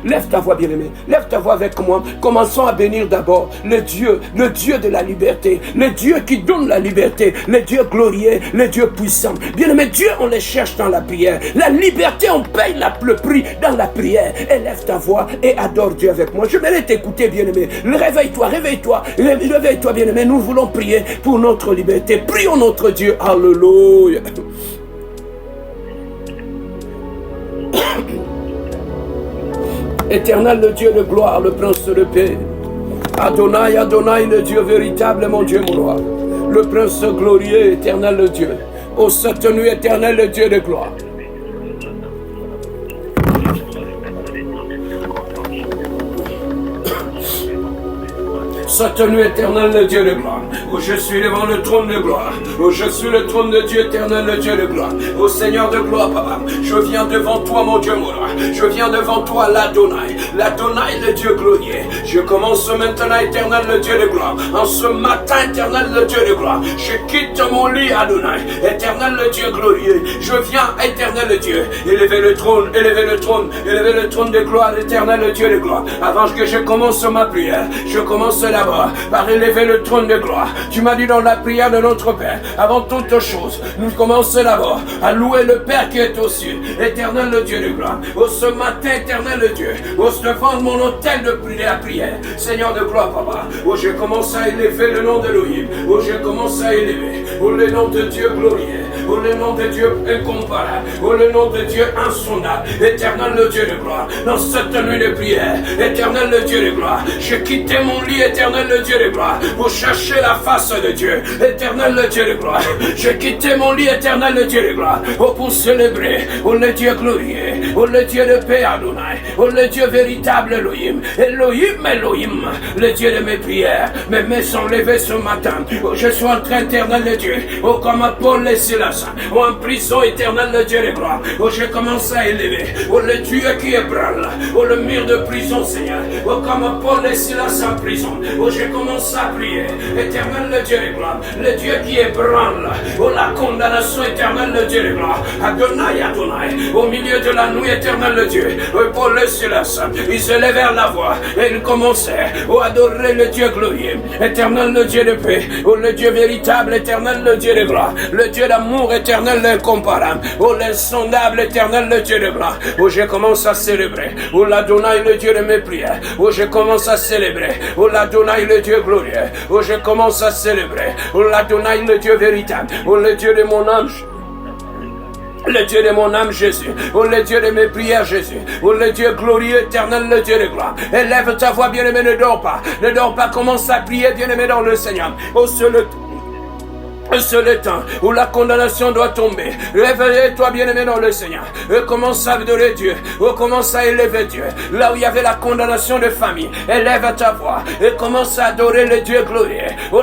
Lève ta voix, bien-aimé, lève ta voix avec moi. Commençons à bénir d'abord le Dieu de la liberté, le Dieu qui donne la liberté, le Dieu glorieux, le Dieu puissant. Bien-aimé, Dieu, on les cherche dans la prière. La liberté, on paye le prix dans la prière. Élève ta voix et adore Dieu avec moi. Je vais t'écouter, bien-aimé. Réveille-toi, bien-aimé. Nous voulons prier pour notre liberté. Prions notre Dieu. Alléluia. Éternel, le Dieu de gloire, le prince de paix. Adonai, Adonai, le Dieu véritable, mon Dieu, mon roi. Le prince glorieux, éternel, le Dieu. Ô cette nuit, éternel, le Dieu de gloire. Cette nuit éternelle, le Dieu de gloire, où je suis devant le trône de gloire, où je suis le trône de Dieu éternel, le Dieu de gloire, ô Seigneur de gloire, papa, je viens devant toi, mon Dieu, mon roi, je viens devant toi, l'Adonai, le Dieu glorieux. Je commence maintenant, éternel, le Dieu de gloire, en ce matin, éternel, le Dieu de gloire, je quitte mon lit, Adonai, éternel, le Dieu glorieux, je viens, éternel, le Dieu, élever le trône de gloire, éternel, le Dieu de gloire. Avant que je commence ma prière, je commence d'abord par élever le trône de gloire. Tu m'as dit dans la prière de notre Père, avant toute chose, nous commençons d'abord à louer le Père qui est aux cieux, éternel le Dieu de gloire. Au ce matin, éternel le Dieu, au devant mon autel de prière, Seigneur de gloire, papa, où je commence à élever le nom de Elohim, où je commence à élever, où le nom de Dieu glorieux, où le nom de Dieu incomparable, où le nom de Dieu insondable, éternel le Dieu de gloire. Dans cette nuit de prière, éternel le Dieu de gloire, je quitte mon lit, éternel le Dieu de gloire, pour chercher la face de Dieu, éternel le Dieu de gloire. Je quitte mon lit, éternel le Dieu de gloire, pour célébrer, le Dieu glorieux, le Dieu de paix, Adonai, le Dieu véritable, Elohim, le Dieu de mes prières. Mes mains sont levées ce matin, je suis en train, éternel le Dieu, comme Paul et Silas, en prison, éternel le Dieu de gloire, je commence à élever, le Dieu qui ébranle, le mur de prison, Seigneur, comme Paul et Silas en prison, je commence à prier, éternel le Dieu de gloire, le Dieu qui ébranle, la condamnation, éternel le Dieu de gloire, Adonai, au milieu de la nuit, éternel le Dieu, Paul et Silas, ils se levèrent la voix, et ils commençaient à adorer le Dieu glorieux, éternel le Dieu de paix, le Dieu véritable, éternel le Dieu de gloire, le Dieu d'amour, éternel incomparable, l'insondable, éternel le Dieu de gloire, où je commence à célébrer, l'Adonai le Dieu de mes prières, où je commence à célébrer, l'Adonai le Dieu glorieux, où je commence à célébrer, l'Adonai le Dieu véritable, le Dieu de mon âme, le Dieu de mon âme Jésus, le Dieu de mes prières Jésus, le Dieu glorieux éternel, le Dieu de gloire. Élève ta voix, bien-aimé, ne dors pas, commence à prier, bien-aimé, dans le Seigneur. C'est le temps où la condamnation doit tomber. Réveille-toi, bien-aimé, dans le Seigneur. Commence à adorer Dieu. Commence à élever Dieu. Là où il y avait la condamnation de famille, élève ta voix et commence à adorer le Dieu glorieux.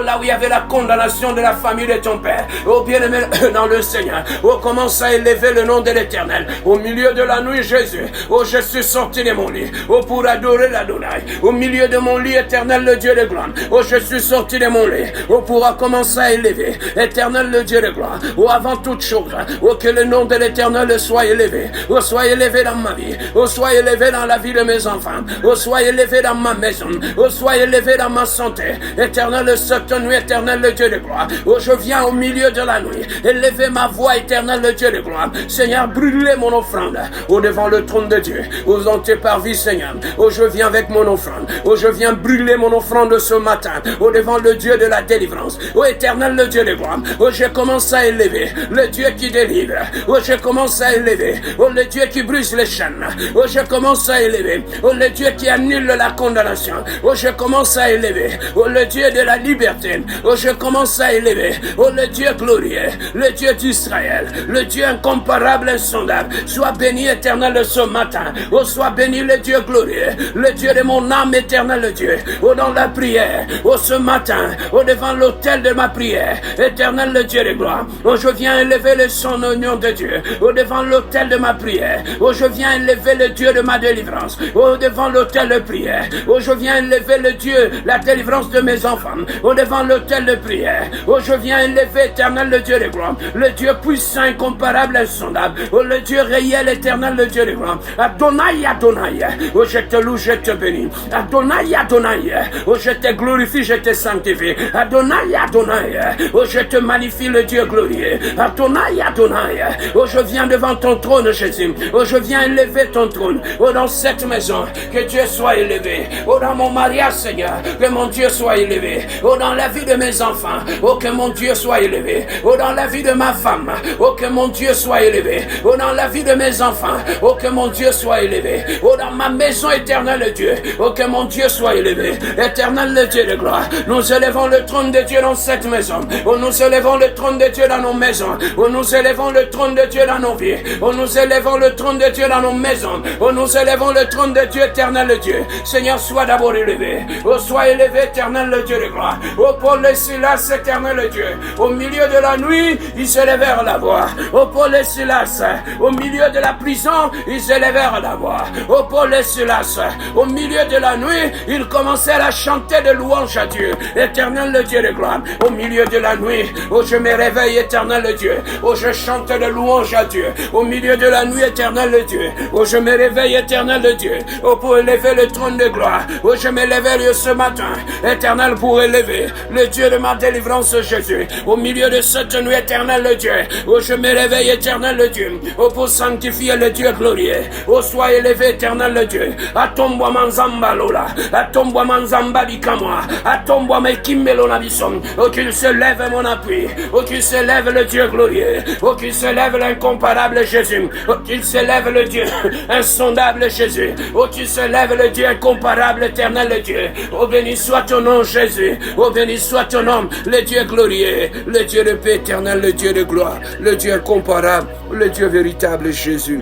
Là où il y avait la condamnation de la famille de ton père, bien-aimé, dans le Seigneur. Commence à élever le nom de l'Éternel. Au milieu de la nuit, Jésus. Je suis sorti de mon lit. Pour adorer l'Adonai. Au milieu de mon lit, éternel, le Dieu de gloire. Je suis sorti de mon lit. Pour commencer à élever. Éternel le Dieu de gloire, avant toute chose, que le nom de l'Éternel soit élevé, soit élevé dans ma vie, soit élevé dans la vie de mes enfants, soit élevé dans ma maison, soit élevé dans ma santé. Éternel, cette nuit, éternel le Dieu de gloire, je viens au milieu de la nuit, élever ma voix, éternel le Dieu de gloire. Seigneur, brûlez mon offrande, devant le trône de Dieu, dans tes parvis, Seigneur. Je viens avec mon offrande, je viens brûler mon offrande ce matin, devant le Dieu de la délivrance. Éternel le Dieu de gloire. gloire. Oh, je commence à élever le Dieu qui délivre. Oh, je commence à élever. Oh, le Dieu qui brise les chaînes. Oh, je commence à élever. Oh, le Dieu qui annule la condamnation. Oh, je commence à élever. Oh, le Dieu de la liberté. Oh, je commence à élever. Oh, le Dieu glorieux, le Dieu d'Israël, le Dieu incomparable, insondable. Sois béni, éternel, ce matin. Oh, sois béni, le Dieu glorieux, le Dieu de mon âme, éternel Dieu. Oh, dans la prière. Oh, ce matin. Oh, devant l'autel de ma prière. Éternel, le Dieu de gloire. Oh, je viens élever le son au nom de Dieu. Oh, devant l'autel de ma prière. Oh, je viens élever le Dieu de ma délivrance. Oh, devant l'autel de prière. Oh, je viens élever le Dieu, la délivrance de mes enfants. Oh, devant l'autel de prière. Oh, je viens élever, éternel, le Dieu de gloire. Le Dieu puissant, incomparable, insondable. Oh, le Dieu réel, éternel, le Dieu de gloire. Adonai, Adonai. Oh, je te loue, je te bénis. Adonai, Adonai. Oh, je te glorifie, je te sanctifie. Adonai, Adonai. Oh, je te magnifie, le Dieu glorieux. Adonai, Adonai. Oh, je viens devant ton trône, Jésus. Oh, je viens élever ton trône. Oh, dans cette maison, que Dieu soit élevé. Oh, dans mon mariage, Seigneur, que mon Dieu soit élevé. Oh, dans la vie de mes enfants, oh, que mon Dieu soit élevé. Oh, dans la vie de ma femme, oh, que mon Dieu soit élevé. Oh, dans la vie de mes enfants, oh, que mon Dieu soit élevé. Oh, dans ma maison, éternel Dieu, oh, que mon Dieu soit élevé. Éternel le Dieu de gloire, nous élevons le trône de Dieu dans cette maison. Oh, nous élevons le trône de Dieu dans nos maisons. Oh, nous élevons le trône de Dieu dans nos vies. Oh, nous élevons le trône de Dieu dans nos maisons. Oh, nous élevons le trône de Dieu, éternel le Dieu. Seigneur, sois d'abord élevé. Oh, sois élevé, éternel le Dieu de gloire. Oh, Paul et Silas, éternel le Dieu. Au milieu de la nuit, ils se levèrent la voix. Oh, Paul et Silas, au milieu de la prison, ils se levèrent la voix. Oh, Paul et Silas, au milieu de la nuit, ils commencèrent à chanter de louanges à Dieu. Éternel le Dieu de gloire. Au milieu de la nuit, oh, je me réveille, éternel le Dieu. Oh, je chante de louanges à Dieu. Au milieu de la nuit, éternel le Dieu. Oh, je me réveille, éternel le Dieu. Oh, pour élever le trône de gloire. Oh, je me réveille ce matin, éternel, pour élever le Dieu de ma délivrance, Jésus. Au milieu de cette nuit, éternel le Dieu. Oh, je me réveille, éternel le Dieu. Oh, pour sanctifier le Dieu glorieux. Oh, sois élevé, éternel le Dieu. Atomboa manzamba lola. Atomboa manzamba bikamwa. Atomboa mekimelo nabison. Oh, qu'il se lève mon appui. Oh, qu'il se lève le Dieu glorieux. Oh, qu'il se lève l'incomparable Jésus. Oh, qu'il se lève le Dieu insondable Jésus. Oh, qu'il se lève le Dieu incomparable, éternel le Dieu. Oh, béni soit ton nom, Jésus. Oh, béni soit ton nom, le Dieu glorieux, le Dieu de paix éternelle, le Dieu de gloire, le Dieu incomparable, le Dieu véritable, Jésus.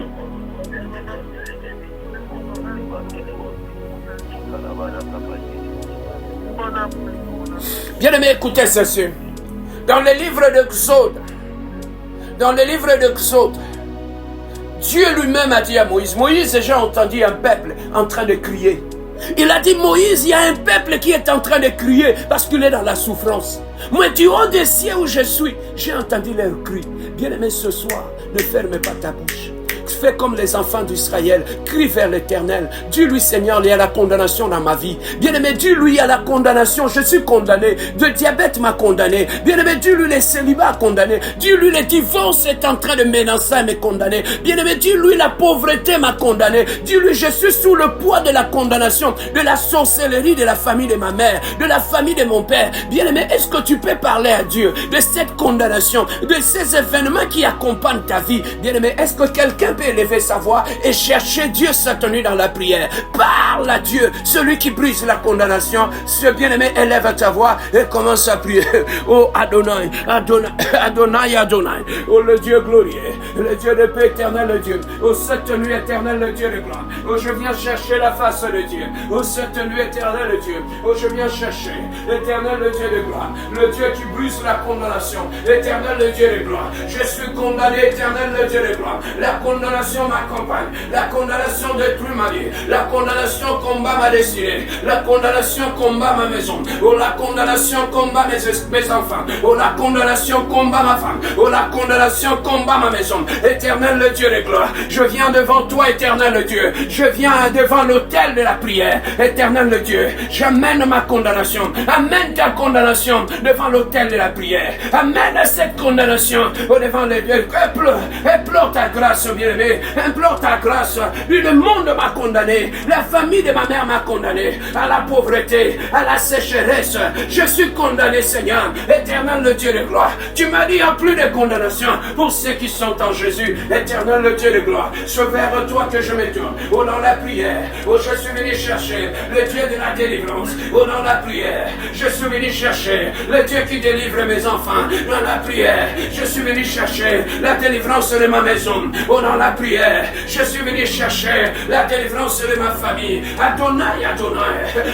Bien-aimés, écoutez ceci. Dans le livre d'Exode, Dieu lui-même a dit à Moïse, Moïse, j'ai entendu un peuple en train de crier. Il a dit, Moïse, il y a un peuple qui est en train de crier parce qu'il est dans la souffrance. Moi, du haut des cieux où je suis, j'ai entendu leur cri. Bien-aimé, ce soir, ne ferme pas ta bouche. Fais comme les enfants d'Israël, crie vers l'Éternel. Dis-lui, Seigneur, il y a la condamnation dans ma vie. Bien-aimé, dis-lui, il y a la condamnation, je suis condamné. Le diabète m'a condamné. Bien-aimé, dis-lui, le célibat a condamné. Dis-lui, le divorce est en train de menacer et me condamner. Bien-aimé, dis-lui, la pauvreté m'a condamné. Dis-lui, je suis sous le poids de la condamnation, de la sorcellerie de la famille de ma mère, de la famille de mon père. Bien-aimé, est-ce que tu peux parler à Dieu de cette condamnation, de ces événements qui accompagnent ta vie? Bien-aimé, est-ce que quelqu'un peut élever sa voix et chercher Dieu cette nuit dans la prière? Parle à Dieu, celui qui brise la condamnation. Ce bien-aimé, élève ta voix et commence à prier. Oh Adonai, Adonai, Adonai, Adonai. Oh le Dieu glorieux, le Dieu de paix éternel, le Dieu. Oh cette nuit éternelle, le Dieu de gloire. Oh je viens chercher la face de Dieu. Oh cette nuit éternelle, le Dieu. Oh je viens chercher l'éternel, le Dieu de gloire. Le Dieu qui brise la condamnation. Éternel, le Dieu de gloire. Je suis condamné, éternel, le Dieu de gloire. La condamnation m'accompagne. La condamnation détruit ma vie. La condamnation combat ma destinée. La condamnation combat ma maison. Oh la condamnation combat mes enfants. Oh la condamnation combat ma femme. Oh la condamnation combat ma maison. Éternel le Dieu de gloire. Je viens devant toi, éternel le Dieu. Je viens devant l'autel de la prière. Éternel le Dieu. J'amène ma condamnation. Amène ta condamnation devant l'autel de la prière. Amène cette condamnation devant le Dieu. Et pleure ta grâce, bien-aimé. condamné. Implore ta grâce. Le monde m'a condamné. La famille de ma mère m'a condamné. À la pauvreté, à la sécheresse. Je suis condamné, Seigneur. Éternel, le Dieu de gloire. Tu m'as dit, il n'y a plus de condamnation pour ceux qui sont en Jésus. Éternel, le Dieu de gloire. C'est vers toi que je me tourne. Oh, dans la prière. Oh, je suis venu chercher le Dieu de la délivrance. Oh, dans la prière. Je suis venu chercher le Dieu qui délivre mes enfants. Dans la prière. Je suis venu chercher la délivrance de ma maison. Oh, dans la prière. Je suis venu chercher la délivrance de ma famille. Adonai, Adonai,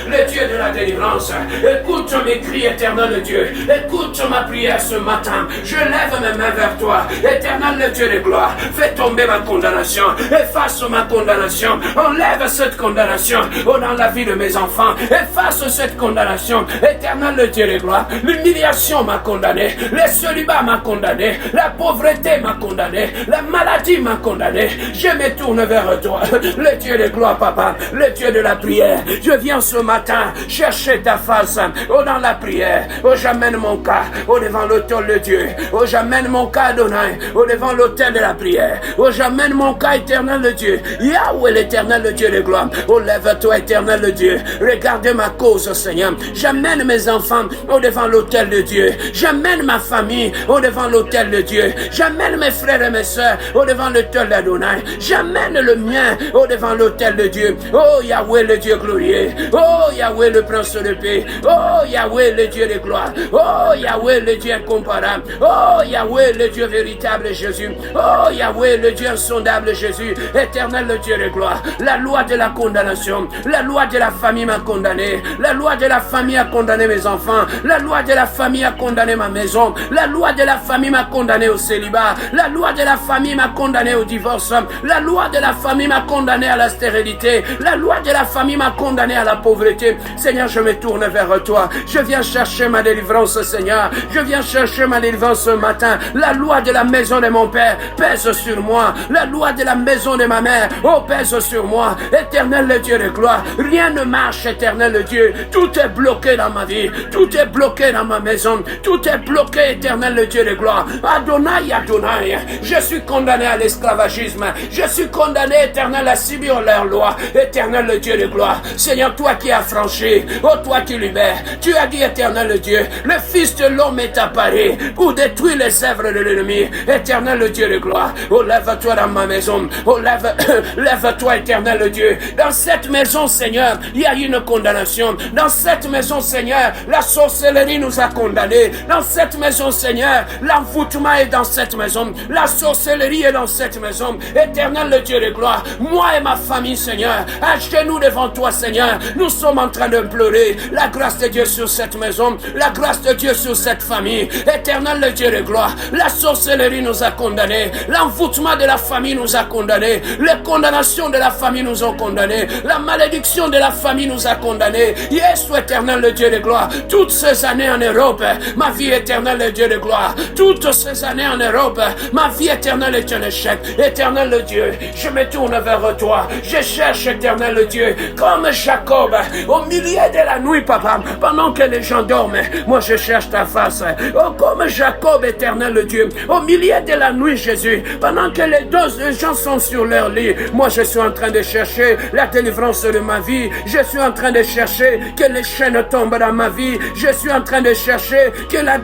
le Dieu de la délivrance. Écoute mes cris, éternel Dieu. Écoute ma prière ce matin. Je lève mes mains vers toi. Éternel le Dieu de gloire. Fais tomber ma condamnation. Efface ma condamnation. Enlève cette condamnation. Oh, dans la vie de mes enfants. Efface cette condamnation. Éternel le Dieu de gloire. L'humiliation m'a condamné. Le célibat m'a condamné. La pauvreté m'a condamné. La maladie m'a condamné. Je me tourne vers toi. Le Dieu de gloire, papa. Le Dieu de la prière. Je viens ce matin chercher ta face. Oh, dans la prière. Oh, j'amène mon cas. Oh, devant l'autel de Dieu. Oh, j'amène mon cas, Adonai. Oh, devant l'autel de la prière. Oh, j'amène mon cas, éternel de Dieu. Yahweh, l'éternel de Dieu de gloire. Oh, lève-toi, éternel de Dieu. Regarde ma cause, Seigneur. J'amène mes enfants au devant l'autel de Dieu. J'amène ma famille au devant l'autel de Dieu. J'amène mes frères et mes soeurs au devant l'autel d'Adonai. J'amène le mien au devant l'autel de Dieu. Oh, Yahweh, le Dieu glorieux. Oh, Yahweh, le prince de paix. Oh, Yahweh, le Dieu de gloire. Oh, Yahweh, le Dieu incomparable. Oh, Yahweh, le Dieu véritable, Jésus. Oh, Yahweh, le Dieu insondable, Jésus. Éternel, le Dieu de gloire. La loi de la condamnation. La loi de la famille m'a condamné. La loi de la famille a condamné mes enfants. La loi de la famille a condamné ma maison. La loi de la famille m'a condamné au célibat. La loi de la famille m'a condamné au divorce. La loi de la famille m'a condamné à la stérilité. La loi de la famille m'a condamné à la pauvreté. Seigneur, je me tourne vers toi. Je viens chercher ma délivrance, Seigneur. Je viens chercher ma délivrance ce matin. La loi de la maison de mon père pèse sur moi. La loi de la maison de ma mère, oh, pèse sur moi. Éternel le Dieu de gloire. Rien ne marche, éternel le Dieu. Tout est bloqué dans ma vie. Tout est bloqué dans ma maison. Tout est bloqué, éternel le Dieu de gloire. Adonai, Adonai. Je suis condamné à l'esclavagisme. Je suis condamné, éternel, à subir leur loi. Éternel le Dieu de gloire. Seigneur, toi qui as franchi, oh, toi qui libères. Tu as dit, éternel le Dieu, le Fils de l'homme est apparu pour détruire les œuvres de l'ennemi. Éternel le Dieu de gloire. Oh, lève-toi dans ma maison. Oh, lève-toi, éternel le Dieu. Dans cette maison, Seigneur, il y a une condamnation. Dans cette maison, Seigneur, la sorcellerie nous a condamnés. Dans cette maison, Seigneur, l'envoûtement est dans cette maison. La sorcellerie est dans cette maison. Éternel le Dieu de gloire. Moi et ma famille, Seigneur, à genoux devant toi, Seigneur, nous sommes en train de pleurer la grâce de Dieu sur cette maison, la grâce de Dieu sur cette famille. Éternel le Dieu de gloire. La sorcellerie nous a condamnés. L'envoûtement de la famille nous a condamnés. Les condamnations de la famille nous ont condamnés. La malédiction de la famille nous a condamnés. Yes, éternel le Dieu de gloire. Toutes ces années en Europe, ma vie éternelle le Dieu de gloire. Toutes ces années en Europe, ma vie éternelle est un échec. Éternel le Dieu, je me tourne vers toi. Je cherche, éternel le Dieu, comme Jacob, au milieu de la nuit, papa, pendant que les gens dorment. Moi, je cherche ta face. Oh, comme Jacob, éternel le Dieu, au milieu de la nuit, Jésus, pendant que les deux gens sont sur leur lit. Moi, je suis en train de chercher la délivrance de ma vie. Je suis en train de chercher que les chaînes tombent dans ma vie. Je suis en train de chercher que la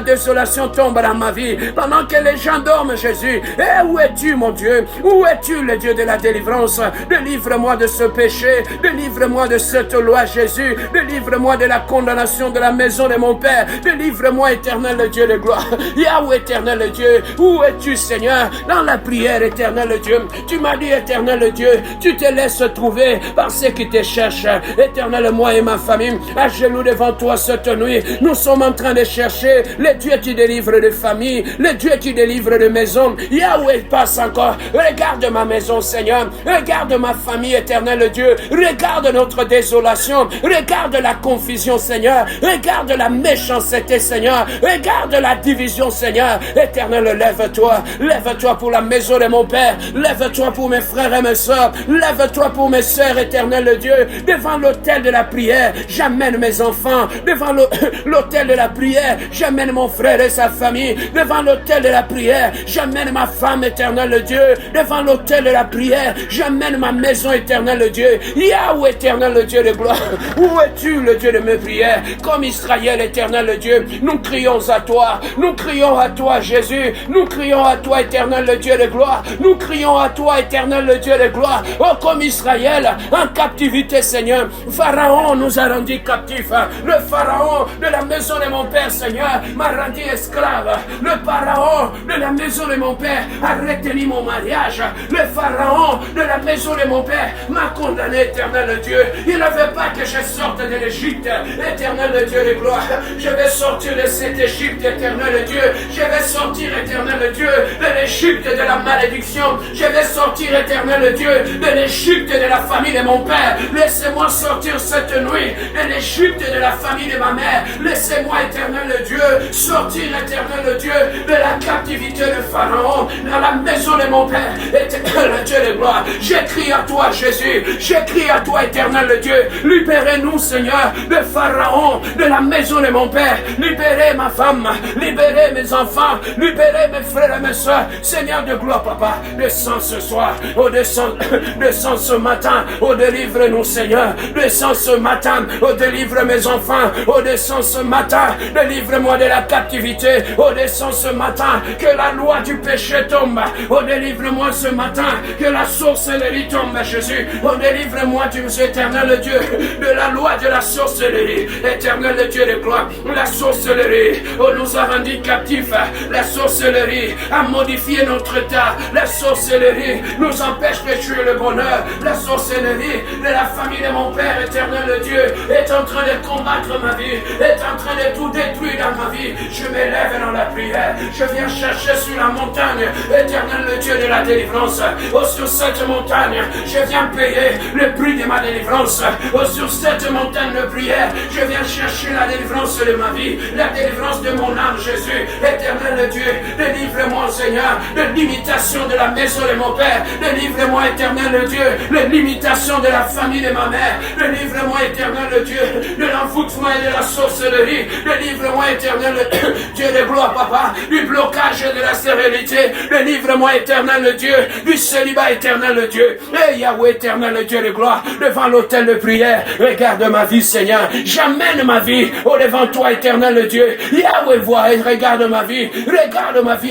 désolation tombe dans ma vie. Pendant que les gens dorment, Jésus. Et où es-tu, mon Dieu? Où es-tu, le Dieu de la délivrance? Délivre-moi de ce péché. Délivre-moi de cette loi, Jésus. Délivre-moi de la condamnation de la maison de mon Père. Délivre-moi, éternel le Dieu de gloire. Yahweh, éternel le Dieu. Où es-tu, Seigneur? Dans la prière, éternel le Dieu. Tu m'as dit, éternel le Dieu, tu te laisses trouver par ceux qui te cherchent. Éternel, moi et ma famille, à genoux devant toi cette nuit, nous sommes en train de chercher le Dieu qui délivre de famille, le Dieu qui délivre de maison. Yahweh, passe encore. Regarde ma maison, Seigneur. Regarde ma famille, éternel Dieu. Regarde notre désolation. Regarde la confusion, Seigneur. Regarde la méchanceté, Seigneur. Regarde la division, Seigneur. Éternel, lève-toi. Lève-toi pour la maison de mon Père. Lève-toi pour mes frères et mes soeurs. Lève-toi pour mes soeurs, éternel Dieu. Devant l'autel de la prière, j'amène mes enfants. Devant l'autel de la prière, j'amène mon frère et sa famille. Devant l'autel de la prière, j'amène ma femme, éternel Dieu. Dieu, devant l'autel de la prière. J'amène ma maison, éternel Dieu. Yahweh, éternel Dieu de gloire. Où es-tu, le Dieu de mes prières? Comme Israël, éternel Dieu, nous crions à toi. Nous crions à toi, Jésus. Nous crions à toi, éternel Dieu de gloire. Nous crions à toi, éternel Dieu de gloire. Oh, comme Israël, en captivité, Seigneur. Pharaon nous a rendus captifs. Le Pharaon de la maison de mon Père, Seigneur, m'a rendu esclave. Le Pharaon de la maison de mon Père a retenu mon mariage. Le Pharaon de la maison de mon Père m'a condamné, éternel Dieu. Il ne veut pas que je sorte de l'Égypte, éternel Dieu de gloire. Je vais sortir de cette Égypte, éternel Dieu. Je vais sortir, éternel Dieu, de l'Égypte de la malédiction. Je vais sortir, éternel Dieu, de l'Égypte de la famille de mon Père. Laissez-moi sortir cette nuit de l'Égypte de la famille de ma mère. Laissez-moi, éternel Dieu, sortir, éternel Dieu, de la captivité de Pharaon dans la maison de mon Père. Éternel Dieu de gloire, j'écris à toi, Jésus. J'écris à toi, éternel Dieu. Libérez-nous, Seigneur, de Pharaon, de la maison de mon Père. Libérez ma femme, libérez mes enfants, libérez mes frères et mes soeurs. Seigneur de gloire, Papa, descends ce soir, oh, descends ce matin, oh, délivre-nous, Seigneur. Descends ce matin, oh, délivre mes enfants, oh, descends ce matin, délivre-moi de la captivité, oh, descends ce matin, que la loi du péché tombe, oh, délivre-moi ce matin, que la sorcellerie tombe, Jésus, oh, délivre-moi, Dieu éternel Dieu, de la loi de la sorcellerie, éternel Dieu de gloire. La sorcellerie, oh, nous a rendus captifs, la sorcellerie a modifié notre état, la sorcellerie nous empêche de tuer le bonheur, la sorcellerie de la famille de mon Père, éternel Dieu, est en train de combattre ma vie, est en train de tout détruire dans ma vie. Je m'élève dans la prière, je viens chercher sur la montagne, éternel Dieu de la délivrance, oh, sur cette montagne, je viens payer le prix de ma délivrance, oh, sur cette montagne de prière, je viens chercher la délivrance de ma vie, la délivrance de mon âme, Jésus, éternel Dieu, délivre-moi, Seigneur, de l'imitation de la maison de mon Père, délivre-moi, éternel Dieu, de l'imitation de la famille de ma mère, délivre-moi, éternel Dieu, de l'envoûtement et de la sorcellerie, délivre-moi, éternel Dieu de gloire, Papa, du blocage de la stérilité, délivre-moi, éternel Dieu, du célibat, éternel Dieu, et Yahweh, éternel Dieu de gloire, devant l'autel de prière, regarde ma vie, Seigneur, j'amène ma vie au devant toi, éternel Dieu, Yahweh, vois et regarde ma vie,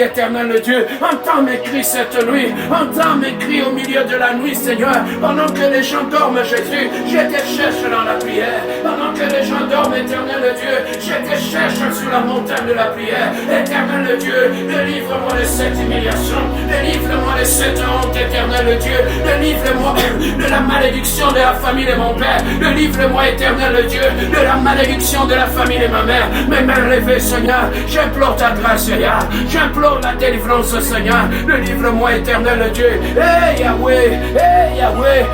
éternel Dieu, entends mes cris cette nuit, entends mes cris au milieu de la nuit, Seigneur, pendant que les gens dorment, Jésus, je te cherche dans la prière, pendant que les gens dorment, éternel Dieu, je te cherche sur la montagne de la prière, éternel Dieu, délivre-moi de cette humiliation, délivre-moi de cette honte, éternel Dieu, délivre-moi de la malédiction de la famille de mon Père, délivre-moi, éternel Dieu, de la malédiction de la famille de ma mère, mes mains levées, Seigneur, j'implore ta grâce, Seigneur, j'implore la délivrance, Seigneur, délivre-moi, éternel Dieu, Yahweh,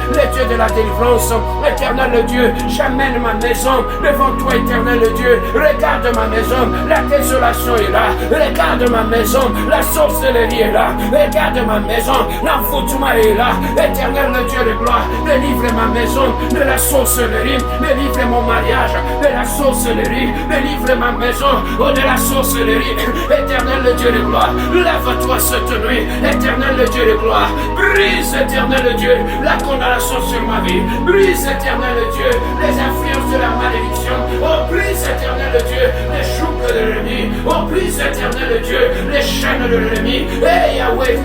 le Dieu de la délivrance, éternel Dieu, j'amène ma maison devant toi, éternel Dieu, regarde ma maison, la désolation est là, regarde ma maison, la sorcellerie est là, regarde ma maison, l'envoûtement est là, éternel Dieu de gloire, délivre ma maison de la sorcellerie, délivre mon mariage de la sorcellerie, délivre ma maison de la sorcellerie, éternel Dieu de gloire, lève-toi cette nuit, éternel Dieu de gloire, brise, éternel Dieu, la condamnation sur ma vie, brise, éternel Dieu, les influences de la malédiction, oh, brise, éternel Dieu, les jougs de l'ennemi, oh, brise, éternel Dieu, les chaînes de l'ennemi, et Yahweh,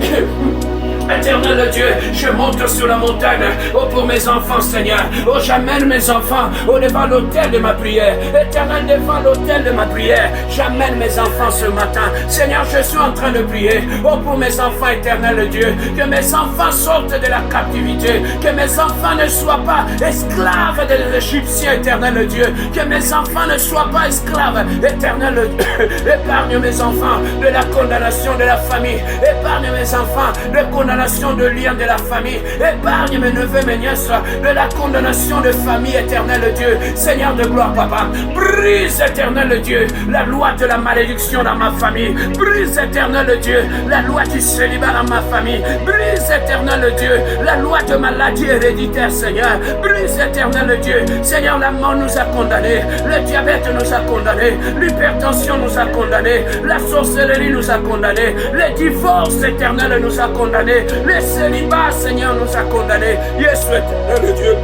éternel Dieu, je monte sur la montagne, oh, pour mes enfants, Seigneur, oh, j'amène mes enfants, oh, devant l'autel de ma prière, éternel, devant l'autel de ma prière, j'amène mes enfants ce matin, Seigneur, je suis en train de prier, oh, pour mes enfants, éternel Dieu, que mes enfants sortent de la captivité, que mes enfants ne soient pas esclaves des Égyptiens, éternel Dieu, que mes enfants ne soient pas esclaves, éternel Dieu, épargne mes enfants de la condamnation de la famille, épargne mes enfants de condamnation de lien de la famille, épargne mes neveux, mes nièces de la condamnation de famille, éternel Dieu, Seigneur de gloire, Papa, brise, éternel Dieu, la loi de la malédiction dans ma famille, brise, éternel Dieu, la loi du célibat dans ma famille, brise, éternel Dieu, la loi de maladie héréditaire, Seigneur, brise, éternel Dieu, Seigneur, la mort nous a condamnés, le diabète nous a condamnés, l'hypertension nous a condamnés, la sorcellerie nous a condamnés, le divorce éternel nous a condamnés, condamnés. Le célibat, Seigneur, nous a condamnés. Jésus est le Dieu.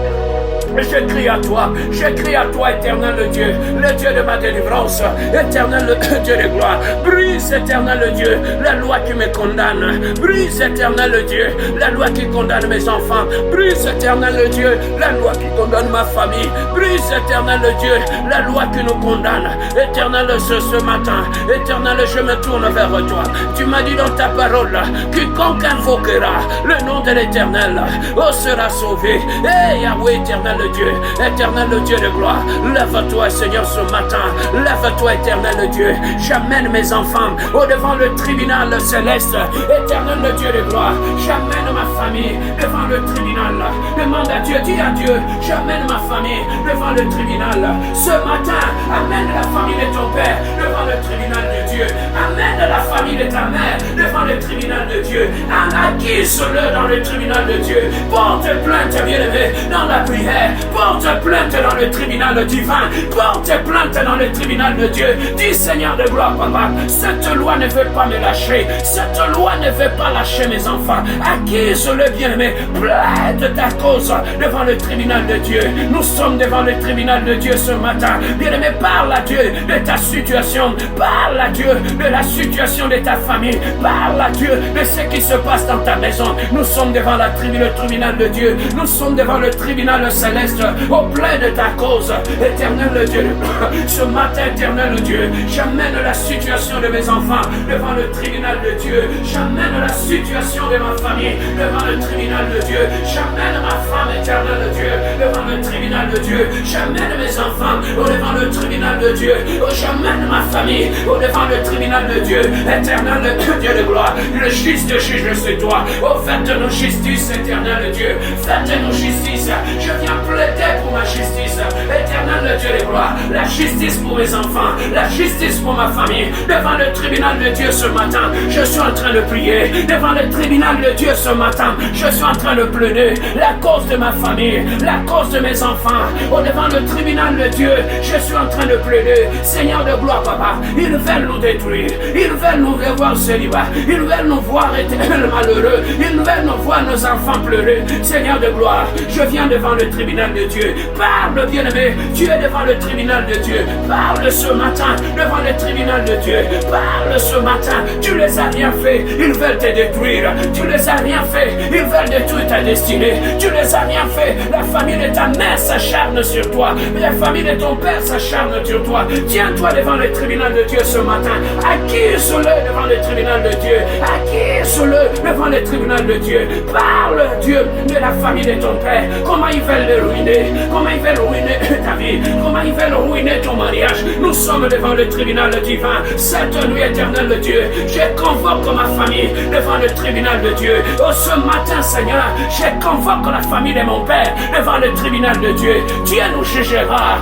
Je crie à toi, éternel Dieu, le Dieu de ma délivrance, éternel Dieu de gloire. Brise, éternel Dieu, la loi qui me condamne. Brise, éternel Dieu, la loi qui condamne mes enfants. Brise, éternel Dieu, la loi qui condamne ma famille. Brise, éternel Dieu, la loi qui nous condamne. Éternel, ce matin, éternel, je me tourne vers toi. Tu m'as dit dans ta parole, quiconque invoquera le nom de l'Éternel, sera sauvé. Yahweh, éternel éternel Dieu de gloire, lève-toi Seigneur ce matin, lève-toi éternel Dieu, j'amène mes enfants au devant le tribunal céleste, éternel Dieu de gloire, j'amène ma famille devant le tribunal, demande à Dieu, dis à Dieu, j'amène ma famille devant le tribunal, ce matin, amène la famille de ton père devant le tribunal de Dieu, amène la famille de ta mère devant le tribunal de Dieu, accuse-le dans le tribunal de Dieu, porte plainte bien-aimé dans la prière, porte plainte dans le tribunal divin, porte plainte dans le tribunal de Dieu, dis Seigneur de gloire papa, cette loi ne veut pas me lâcher, cette loi ne veut pas lâcher mes enfants, accuse-le bien-aimé, plaide ta cause devant le tribunal de Dieu, nous sommes devant le tribunal de Dieu ce matin, bien-aimé, parle à Dieu de ta situation, parle à Dieu de la situation de ta famille, parle à Dieu de ce qui se passe dans ta maison, nous sommes devant le tribunal de Dieu, nous sommes devant le tribunal céleste, au plein de ta cause, éternel Dieu, ce matin éternel Dieu, j'amène la situation de mes enfants devant le tribunal de Dieu, j'amène la situation de ma famille devant le tribunal de Dieu, j'amène ma femme éternel Dieu devant le tribunal de Dieu, j'amène mes enfants devant le tribunal de Dieu, j'amène ma famille devant le tribunal de Dieu, éternel Dieu de gloire, le juste juge c'est toi, faites-nous justice éternel Dieu, faites-nous justice, je viens plaider pour ma justice, éternel Dieu de gloire, la justice pour mes enfants, la justice pour ma famille, devant le tribunal de Dieu ce matin, je suis en train de prier, devant le tribunal de Dieu ce matin, je suis en train de plaider la cause de ma famille, la cause de mes enfants, devant le tribunal de Dieu, je suis en train de plaider, Seigneur de gloire papa, ils veulent nous détruire, ils veulent nous revoir célibat, ils veulent nous voir être malheureux, ils veulent nous voir nos enfants pleurer, Seigneur de gloire, je viens devant le tribunal de Dieu, parle bien-aimé, tu es devant le tribunal de Dieu, parle ce matin devant le tribunal de Dieu, parle ce matin, tu les as rien fait, ils veulent te détruire, tu les as rien fait, ils veulent détruire ta destinée, tu les as rien fait, la famille de ta mère s'acharne sur toi, la famille de ton père s'acharne sur toi, tiens-toi devant le tribunal de Dieu ce matin, accuse-le devant le tribunal de Dieu, accuse-le devant le tribunal de Dieu, parle Dieu de la famille de ton père, comment ils veulent le ruiner, comment ils veulent ruiner ta vie, comment ils veulent ruiner ton mariage, nous sommes devant le tribunal divin, cette nuit éternelle de Dieu, je convoque ma famille devant le tribunal de Dieu, ce matin Seigneur, je convoque la famille de mon père devant le tribunal de Dieu, Dieu nous jugera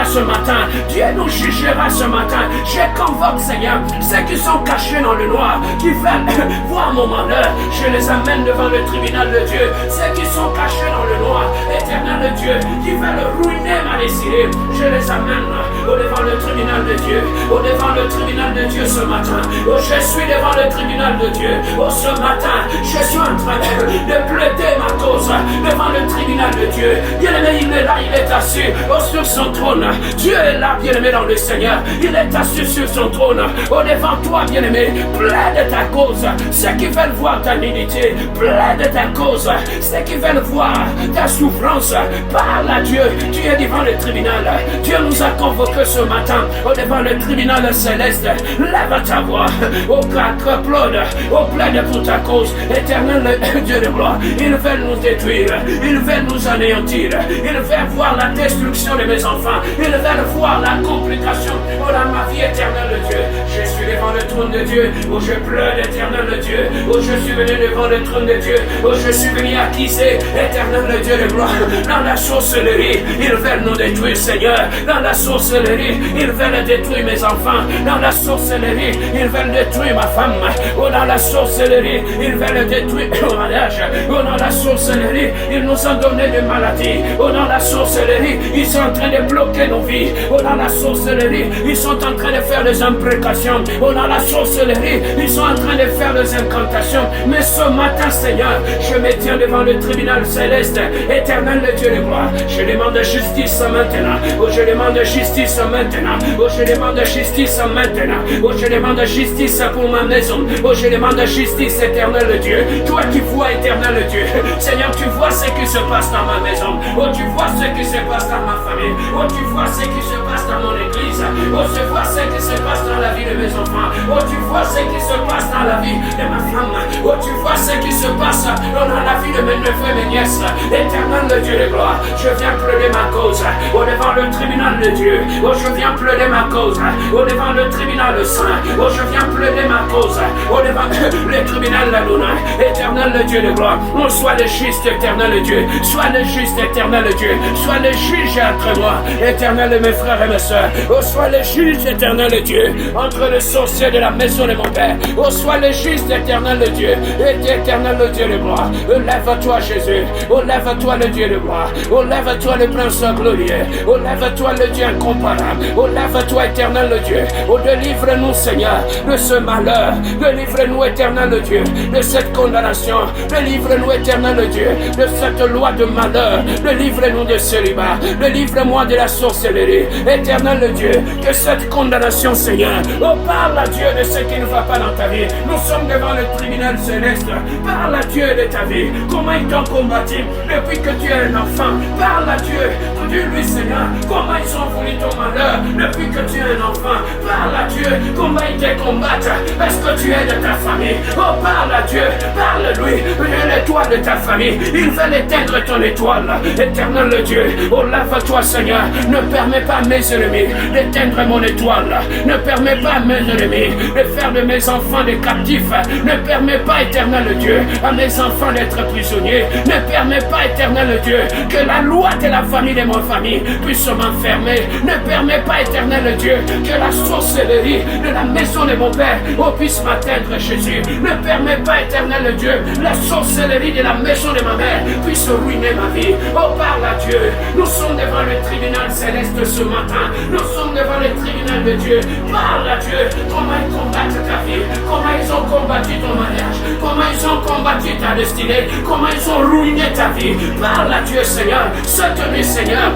ce matin, Dieu nous jugera ce matin, je convoque Seigneur, ceux qui sont cachés dans le noir, qui veulent voir mon malheur, je les amène devant le tribunal de Dieu, ceux qui sont cachés dans le noir, éternel Dieu, qui veulent ruiner ma destinée, je les amène devant le tribunal de Dieu, devant le tribunal de Dieu ce matin, je suis devant le tribunal de Dieu, ce matin, je suis en train de plaider ma cause devant le tribunal de Dieu, bien-aimé, il est là, il est assis sur son trône, Dieu est là, bien-aimé dans le Seigneur, il est assis sur son trône, devant toi, bien-aimé, plaide ta cause, ceux qui veulent voir ta nudité, plaide ta cause, ceux qui veulent voir ta souffrance, parle à Dieu, tu es devant le tribunal, Dieu nous a convoqués ce matin, devant le tribunal céleste, lève ta voix, au quatre plaude, au plaide pour ta cause, éternel Dieu de gloire, ils veulent nous détruire, ils veulent nous anéantir, ils veulent voir la destruction de mes enfants, ils veulent voir la complication dans ma vie éternelle Dieu, je suis devant le trône de Dieu, où je pleure éternel Dieu, où je suis venu devant le trône de Dieu, où je suis venu acquiser éternel Dieu de gloire, dans la sorcellerie, ils veulent nous détruire Seigneur, dans la sorcellerie, ils veulent détruire mes enfants, dans la sorcellerie, ils veulent détruire ma femme, dans la sorcellerie, ils veulent détruire mon mariage, dans la sorcellerie, ils nous ont donné des maladies, dans la sorcellerie, ils sont en train de bloquer nos vies, dans la sorcellerie, ils sont en train de faire des imprécations, dans la sorcellerie, ils sont en train de faire des incantations. Mais ce matin, Seigneur, je me tiens devant le tribunal céleste, éternel de Dieu de gloire. Je demande justice maintenant. Oh, je demande justice maintenant. Oh, je demande justice maintenant. Oh, je demande justice pour ma maison. Oh, je demande justice, éternel Dieu. Toi qui vois, éternel Dieu. Seigneur, tu vois ce qui se passe dans ma maison. Oh, tu vois ce qui se passe dans ma famille. Oh, tu vois ce qui se passe dans mon église. Oh, tu vois ce qui se passe dans la vie de mes enfants. Oh, tu vois ce qui se passe dans la vie de ma femme. Oh, tu vois ce qui se passe dans la vie de mes neveux et mes nièces. Éternel de Dieu de gloire, je viens plaider ma cause au devant le tribunal de Dieu. Oh, je viens plaider ma cause au devant le tribunal saint. Oh, je viens plaider ma cause au devant le tribunal d'Adonai. Éternel de Dieu de gloire, oh, sois le juste, éternel de Dieu. Sois le juste, éternel de Dieu. Sois le juge entre moi, éternel de mes frères et mes soeurs. Oh, sois le juge, éternel de Dieu, entre le sorcier de la maison de mon père. Oh, sois le juste, éternel de Dieu, et éternel de Dieu de gloire. Oh, lève-toi, Jésus. Oh, lève-toi, le Dieu de gloire. Oh, lève-toi, le prince glorieux. Oh, lève-toi, le Dieu incomparable. Oh, lève-toi, éternel de Dieu. Oh, délivre-nous, Seigneur, de ce malheur. Délivre-nous, éternel de Dieu, de cette condamnation. Délivre-nous, éternel de Dieu, de cette loi de malheur. Délivre-nous de célibat. Délivre-moi de la sorcellerie. Éternel de Dieu, que cette condamnation, Seigneur, oh, parle à Dieu de ce qui ne va pas dans ta vie. Nous sommes devant le tribunal céleste. Parle à Dieu de ta vie. Comment ils t'ont combattu depuis que tu es un enfant. Parle à Dieu. Dis-lui, Seigneur, comment ils ont voulu ton malheur depuis que tu es un enfant. Parle à Dieu. Comment ils te combattent parce que tu es de ta famille. Oh, parle à Dieu. Parle-lui. L'étoile de ta famille. Il veut éteindre ton étoile. Éternel le Dieu. Oh, lave-toi, Seigneur. Ne permets pas à mes ennemis d'éteindre mon étoile. Ne permets pas à mes ennemis de faire de mes enfants des captifs. Ne permets pas, éternel Dieu, à mes enfants d'être prisonniers. Ne permets pas, éternel Dieu, que la loi de la famille de ma famille puisse m'enfermer. Ne permets pas, éternel Dieu, que la sorcellerie de la maison de mon père puisse m'atteindre, Jésus. Ne permets pas, éternel Dieu, la sorcellerie de la maison de ma mère puisse ruiner ma vie. Oh, parle à Dieu. Nous sommes devant le tribunal céleste ce matin. Nous sommes devant le tribunal de Dieu. Parle à Dieu. Comment ils combattent ta vie. Comment ils ont combattu ton mariage. Comment ils ont combattu ta destinée. Comment ils ont ruiné ta vie. Parle à Dieu, Seigneur. Cette nuit, Seigneur,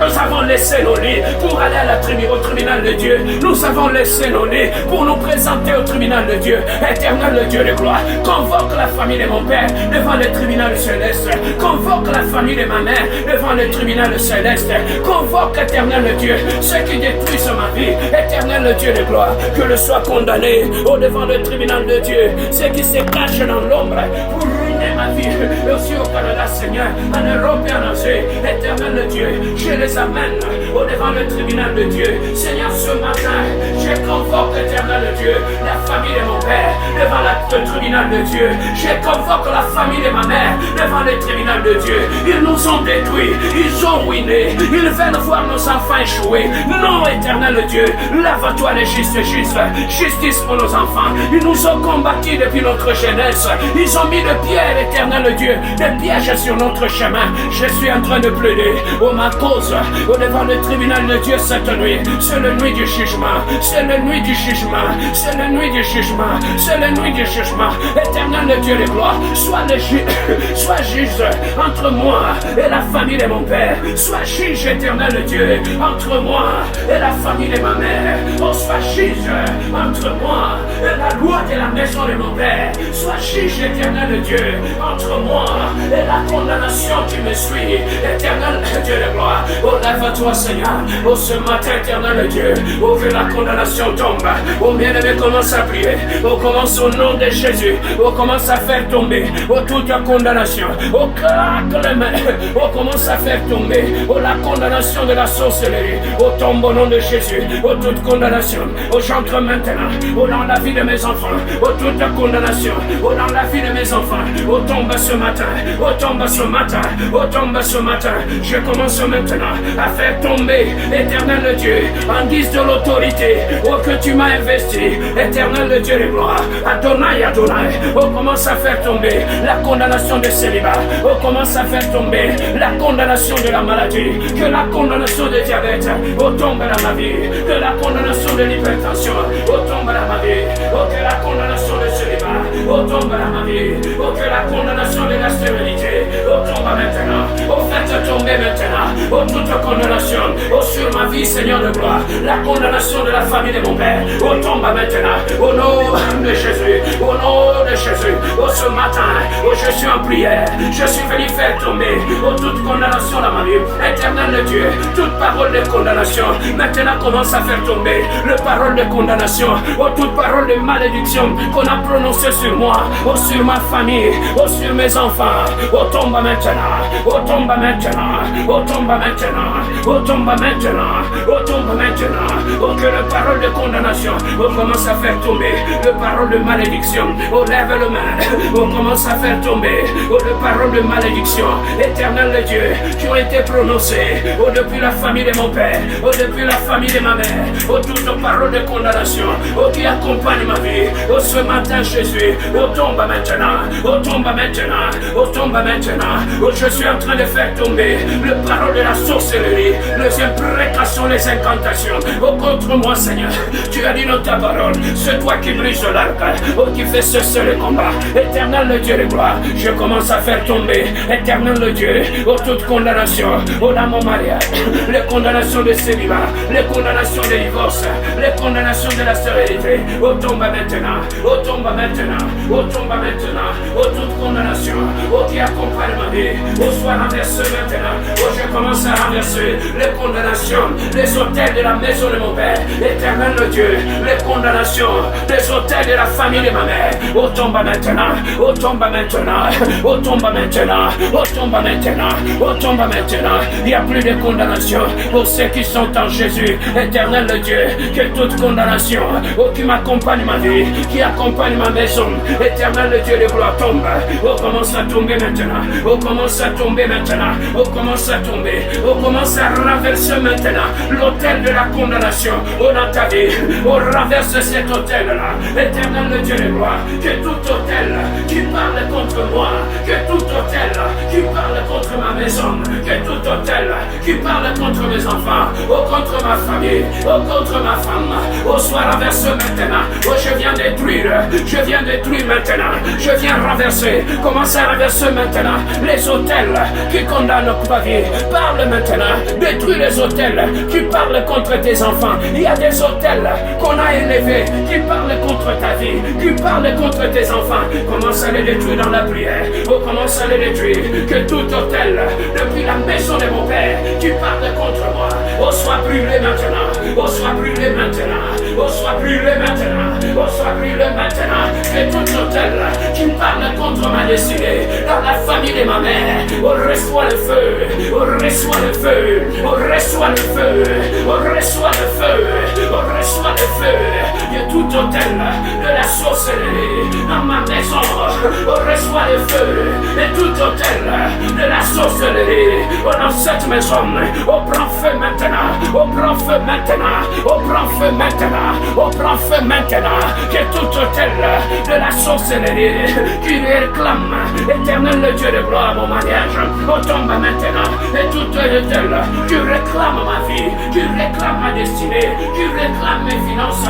nous avons laissé nos lits pour aller au tribunal de Dieu. Nous avons laissé nos lits pour nous présenter au tribunal de Dieu. Éternel Dieu de gloire, convoque la famille de mon père devant le tribunal céleste. Convoque la famille de ma mère devant le tribunal céleste. Convoque, éternel Dieu, ceux qui détruisent ma vie. Éternel Dieu de gloire, que le soit condamné au devant le tribunal de Dieu. Ceux qui se cachent dans l'ombre pour ruiner ma vie. Et aussi au Canada, Seigneur, en Europe et en Asie. Éternel Dieu, je les amène au devant le tribunal de Dieu. Seigneur, ce matin, je convoque, éternel Dieu, la famille de mon père devant le tribunal de Dieu. Je convoque la famille de ma mère devant le tribunal de Dieu. Ils nous ont détruits, ils ont ruinés, ils veulent voir nos enfants échouer. Non, éternel Dieu, lève-toi les justes, justice pour nos enfants. Ils nous ont combattus depuis notre jeunesse. Ils ont mis de pierre, éternel Dieu, des pièges sur notre chemin. Je suis en train de plaider, oh ma cause, au devant le tribunal de Dieu cette nuit. C'est la nuit du jugement, c'est la nuit du jugement, c'est la nuit du jugement, c'est la nuit du jugement. Éternel Dieu de gloire, sois le juge, sois juge entre moi et la famille de mon père. Sois juge, éternel Dieu, entre moi et la famille de ma mère. Oh, sois juge entre moi et la loi de la maison de mon père. Sois juge, éternel Dieu, entre moi et la condamnation qui me suit. Éternel Dieu de gloire, oh, lève-toi, Seigneur. Oh, ce matin, éternel Dieu, oh, que la condamnation tombe. Oh, bien-aimé, commence à prier. Oh, commence au nom de Jésus. Oh, commence à faire tomber, oh, toute la condamnation. Oh, claque les mains. Oh, commence à faire tomber, oh, la condamnation de la sorcellerie. Oh, tombe au nom de Jésus. Oh, toute condamnation. Oh, j'entre maintenant, oh, dans la vie de mes enfants. Oh, toute la condamnation. Oh, dans la vie de mes enfants. Oh, tombe ce matin. Oh, tombe ce matin. Oh, tombe ce matin. Je commence maintenant à faire tomber, éternel Dieu, en guise de l'autorité, oh, que tu m'as investi, éternel Dieu de gloire. Adonai, Adonai, oh, commence à faire tomber la condamnation de célibat. Oh, commence à faire tomber la condamnation de la maladie. Que la condamnation de diabète, oh, tombe dans ma vie. Que la condamnation de l'hypertension tension, tombe dans ma vie. Oh, que la condamnation de célibat, tombe dans ma vie. Oh, que la condamnation de la stérilité, tombe maintenant. Faites tomber maintenant. Toute condamnation, sur ma vie, Seigneur de gloire. La condamnation de la famille de mon père, tombe maintenant. Au nom de Jésus, au nom de Jésus. Ce matin, je suis en prière. Je suis venu faire tomber toute condamnation dans ma vie. Éternel Dieu, toute parole de condamnation, maintenant commence à faire tomber le parole de condamnation, toute parole de malédiction qu'on a prononcée sur moi, sur ma famille, sur mes enfants, tombe maintenant, tombe maintenant, tombe maintenant, tombe maintenant, tombe maintenant, que le parole de condamnation, commence à faire tomber le parole de malédiction, lève le main, commence à faire tomber le parole de malédiction, éternel Dieu, qui ont été prononcées depuis la famille de mon père, depuis la famille de ma mère, toute parole de condamnation qui accompagne ma vie, ce matin Jésus, tombe maintenant, tombe maintenant, tombe maintenant, je suis en train de faire tomber le parole de la sorcellerie, les imprécations, les incantations, contre moi Seigneur, tu as dit dans ta parole, c'est toi qui brise l'arc, qui fait cesser le combat, éternel le Dieu de gloire, je commence à faire tomber, éternel le Dieu, toute condamnation, dans mon mariage, les condamnations de célibat, les condamnations de divorce, les condamnations de la stérilité, tombe maintenant, tombe maintenant, tombe maintenant, toute condamnation, qui accompagne ma vie, soit renversée maintenant, je commence à renverser les condamnations, les hôtels de la maison de mon père, éternel le Dieu, les condamnations, les hôtels de la famille de ma mère, tombe maintenant, tombe maintenant, tombe maintenant, tombe maintenant, tombe maintenant, il n'y a plus de condamnation pour ceux qui sont en Jésus, éternel le Dieu, que toute condamnation qui m'accompagne ma vie, qui accompagne ma maison, éternel le Dieu de gloire tombe, commence à tomber maintenant, commence à tomber maintenant, commence à tomber, commence à renverser maintenant l'autel de la condamnation dans ta vie, renverse cet autel-là, éternel le Dieu de gloire, que tout autel qui parle contre moi, que tout autel qui parle contre ma maison, que tout autel qui parle contre mes enfants, contre ma famille, contre ma femme, soit renversé maintenant, je viens détruire maintenant, je viens renverser, commence à renverser maintenant les autels qui condamnent ta vie, parle maintenant, détruis les autels qui parlent contre tes enfants, il y a des autels qu'on a élevés qui parlent contre ta vie, qui parlent contre tes enfants, commence à les détruire dans la prière, commence à les détruire, que tout autel depuis la maison de mon père qui parle contre moi, soit brûlé maintenant, soit brûlé maintenant, soit brûlé maintenant, soit brûlé maintenant, que tout autel qui parle contre ma destinée, dans la famille de ma mère, reçoit le feu, reçoit le feu, reçoit le feu, reçoit le feu, reçoit le feu, que tout autel de la sorcellerie dans ma maison, reçoit le feu, et tout autel de la sorcellerie dans cette maison, prend feu maintenant, prend feu maintenant, prend feu maintenant, prend feu maintenant, que tout autel de la sorcellerie qui réclame, éternel le Dieu de gloire, mon mariage, tombe maintenant, et tout autel qui réclame ma vie, qui réclame ma destinée, qui réclame mes finances.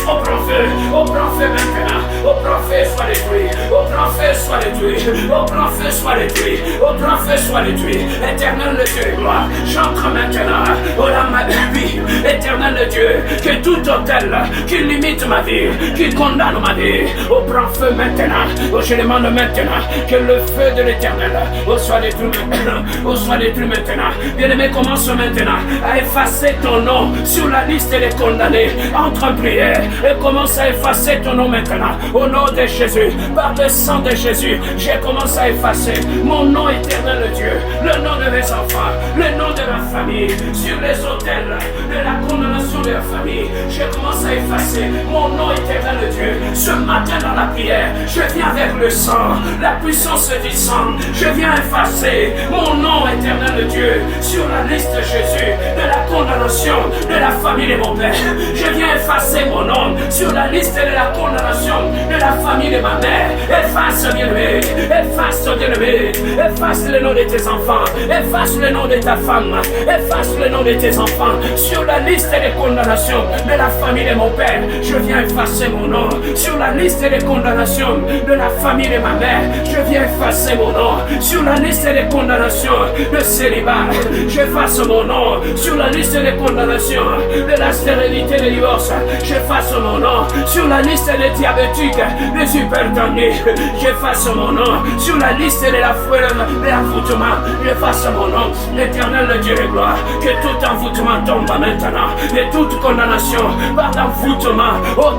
Au prophète maintenant, au prophète soit détruit, au prophète soit détruit, au prophète soit détruit, au prophète soit détruit, éternel le Dieu de gloire, j'entre maintenant dans ma vie, éternel le Dieu, que tout autel qui limite ma vie, qui condamne ma vie, au prophète maintenant, je demande maintenant que le feu de l'éternel soit détruit maintenant, bien-aimé, commence maintenant à effacer ton nom sur la liste des condamnés, entre en prière, et commence à effacer ton nom maintenant, au nom de Jésus, par le sang de Jésus, j'ai commencé à effacer mon nom éternel Dieu, le nom de mes enfants, le nom de ma famille, sur les autels de la condamnation de la famille, j'ai commencé à effacer mon nom éternel Dieu, ce matin dans la prière, je viens avec le sang, la puissance du sang, je viens effacer mon nom éternel Dieu, sur la liste de Jésus, de la condamnation de la famille de mon père, je viens effacer mon nom sur la liste de la condamnation de la famille de ma mère. Efface, bien-aimé, efface, bien-aimé, efface le nom de tes enfants, efface le nom de ta femme, efface le nom de tes enfants, sur la liste des condamnations de la famille de mon père. Je viens effacer mon nom, sur la liste des condamnations de la famille de ma mère. Je viens effacer mon nom, sur la liste des condamnations de célibat. J'efface mon nom, sur la liste des condamnations de la stérilité, de divorce. J'efface mon nom, sur la liste des diabétiques, des hypertendus. J'efface mon nom, sur la liste de la foule, de l'envoûtement. J'efface mon nom, l'Éternel, le Dieu de gloire. Que tout envoûtement tombe maintenant, et toute condamnation par l'envoûtement,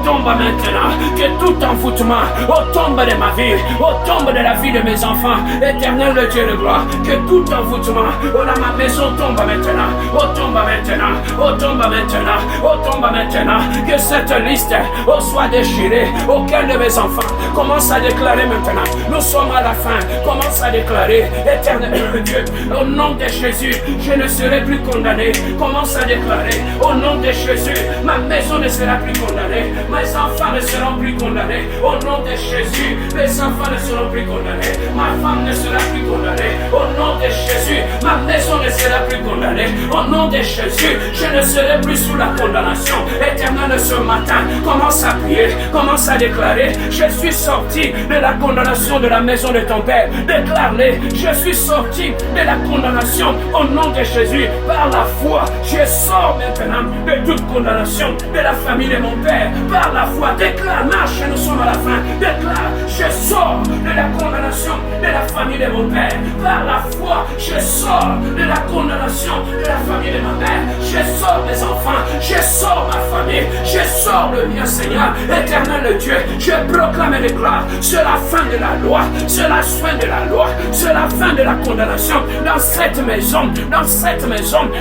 tombe maintenant. Que tout envoûtement, tombe de ma vie, tombe de la vie de mes enfants. Éternel, le Dieu de gloire. Que tout envoûtement, dans ma maison tombe maintenant, tombe maintenant, tombe maintenant, tombe maintenant. Que cette liste soit déchirée au cœur de mes enfants. Commence à déclarer maintenant. Nous sommes à la fin. Commence à déclarer, Éternel Dieu, au nom de Jésus, je ne serai plus condamné. Commence à déclarer, au nom de Jésus, ma maison ne sera plus condamnée. Mes enfants ne seront plus condamnés. Au nom de Jésus, mes enfants ne seront plus condamnés. Ma femme ne sera plus condamnée. Au nom de Jésus, ma maison ne sera plus condamnée. Au nom de Jésus, je ne serai plus sous la condamnation. Éternel, ce matin, commence à prier, commence à déclarer, je suis sorti de la condamnation de la maison de ton Père. Déclare-le, je suis sorti de la condamnation au nom de Jésus. Par la foi, je sors maintenant de toute condamnation de la famille de mon Père. Par la foi, déclare, marche, nous sommes à la fin. Déclare, je sors de la condamnation de la famille de mon Père. Par la foi, je sors de la condamnation de la famille de ma mère. Je sors mes enfants, je sors ma famille, je sors le mien, Seigneur. Éternel Dieu, je proclame et déclare, c'est la fin de la loi, c'est la fin de la loi, c'est la fin de la condamnation. Dans cette maison,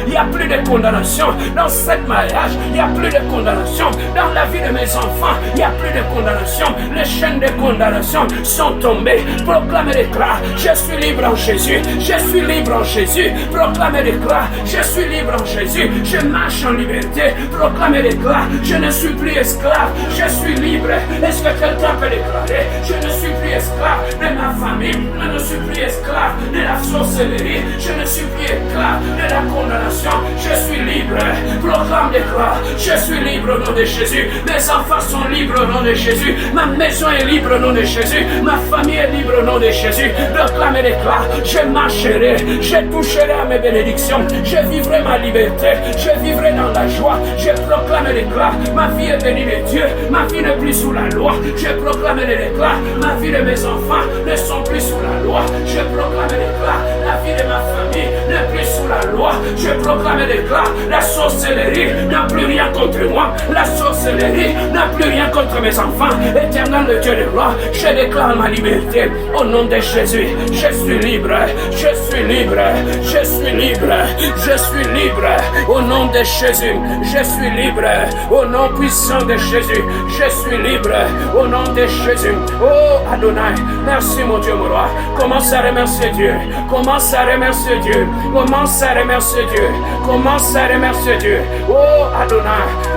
il n'y a plus de condamnation. Dans cette mariage, il n'y a plus de condamnation. Dans la vie de mes enfants, il n'y a plus de condamnation. Les chaînes de condamnation sont tombées. Proclame et déclare, je suis libre en Jésus, je suis libre en Jésus. Proclame et déclare, je suis libre en Jésus, je marche en liberté. Proclame et déclare, je ne suis plus esclave, je suis libre. Est-ce que quelqu'un peut déclarer, je ne suis plus esclave de ma famille, je ne suis plus esclave de la sorcellerie, je ne suis plus esclave de la condamnation, je suis libre. Proclame, déclare, je suis libre au nom de Jésus. Mes enfants sont libres au nom de Jésus. Ma maison est libre au nom de Jésus. Ma famille est libre au nom de Jésus. Proclame et déclare, je marcherai, je toucherai à mes bénédictions, je vivrai ma liberté, je vivrai dans la joie. Je proclame et déclare, ma vie est bénie de Dieu, ma vie n'est plus sous la loi. Je proclame et déclare, ma vie de mes enfants ne sont plus sous la loi. Je proclame et déclare, la vie de ma famille n'est plus sous la loi. Je proclame et déclare, la sorcellerie n'a plus rien contre moi. La sorcellerie n'a plus rien contre mes enfants. Éternel le Dieu de gloire, je déclare ma liberté au nom de Jésus. Je suis libre, je suis libre, je suis libre, je suis libre au nom de Jésus. Je suis libre au nom puissant de Jésus. Je suis libre au nom de Jésus. Oh Adonai, merci mon Dieu, mon roi. Commence à remercier Dieu. Commence à remercier Dieu. Commence à remercier Dieu. Commence à remercier Dieu. Oh Adonai,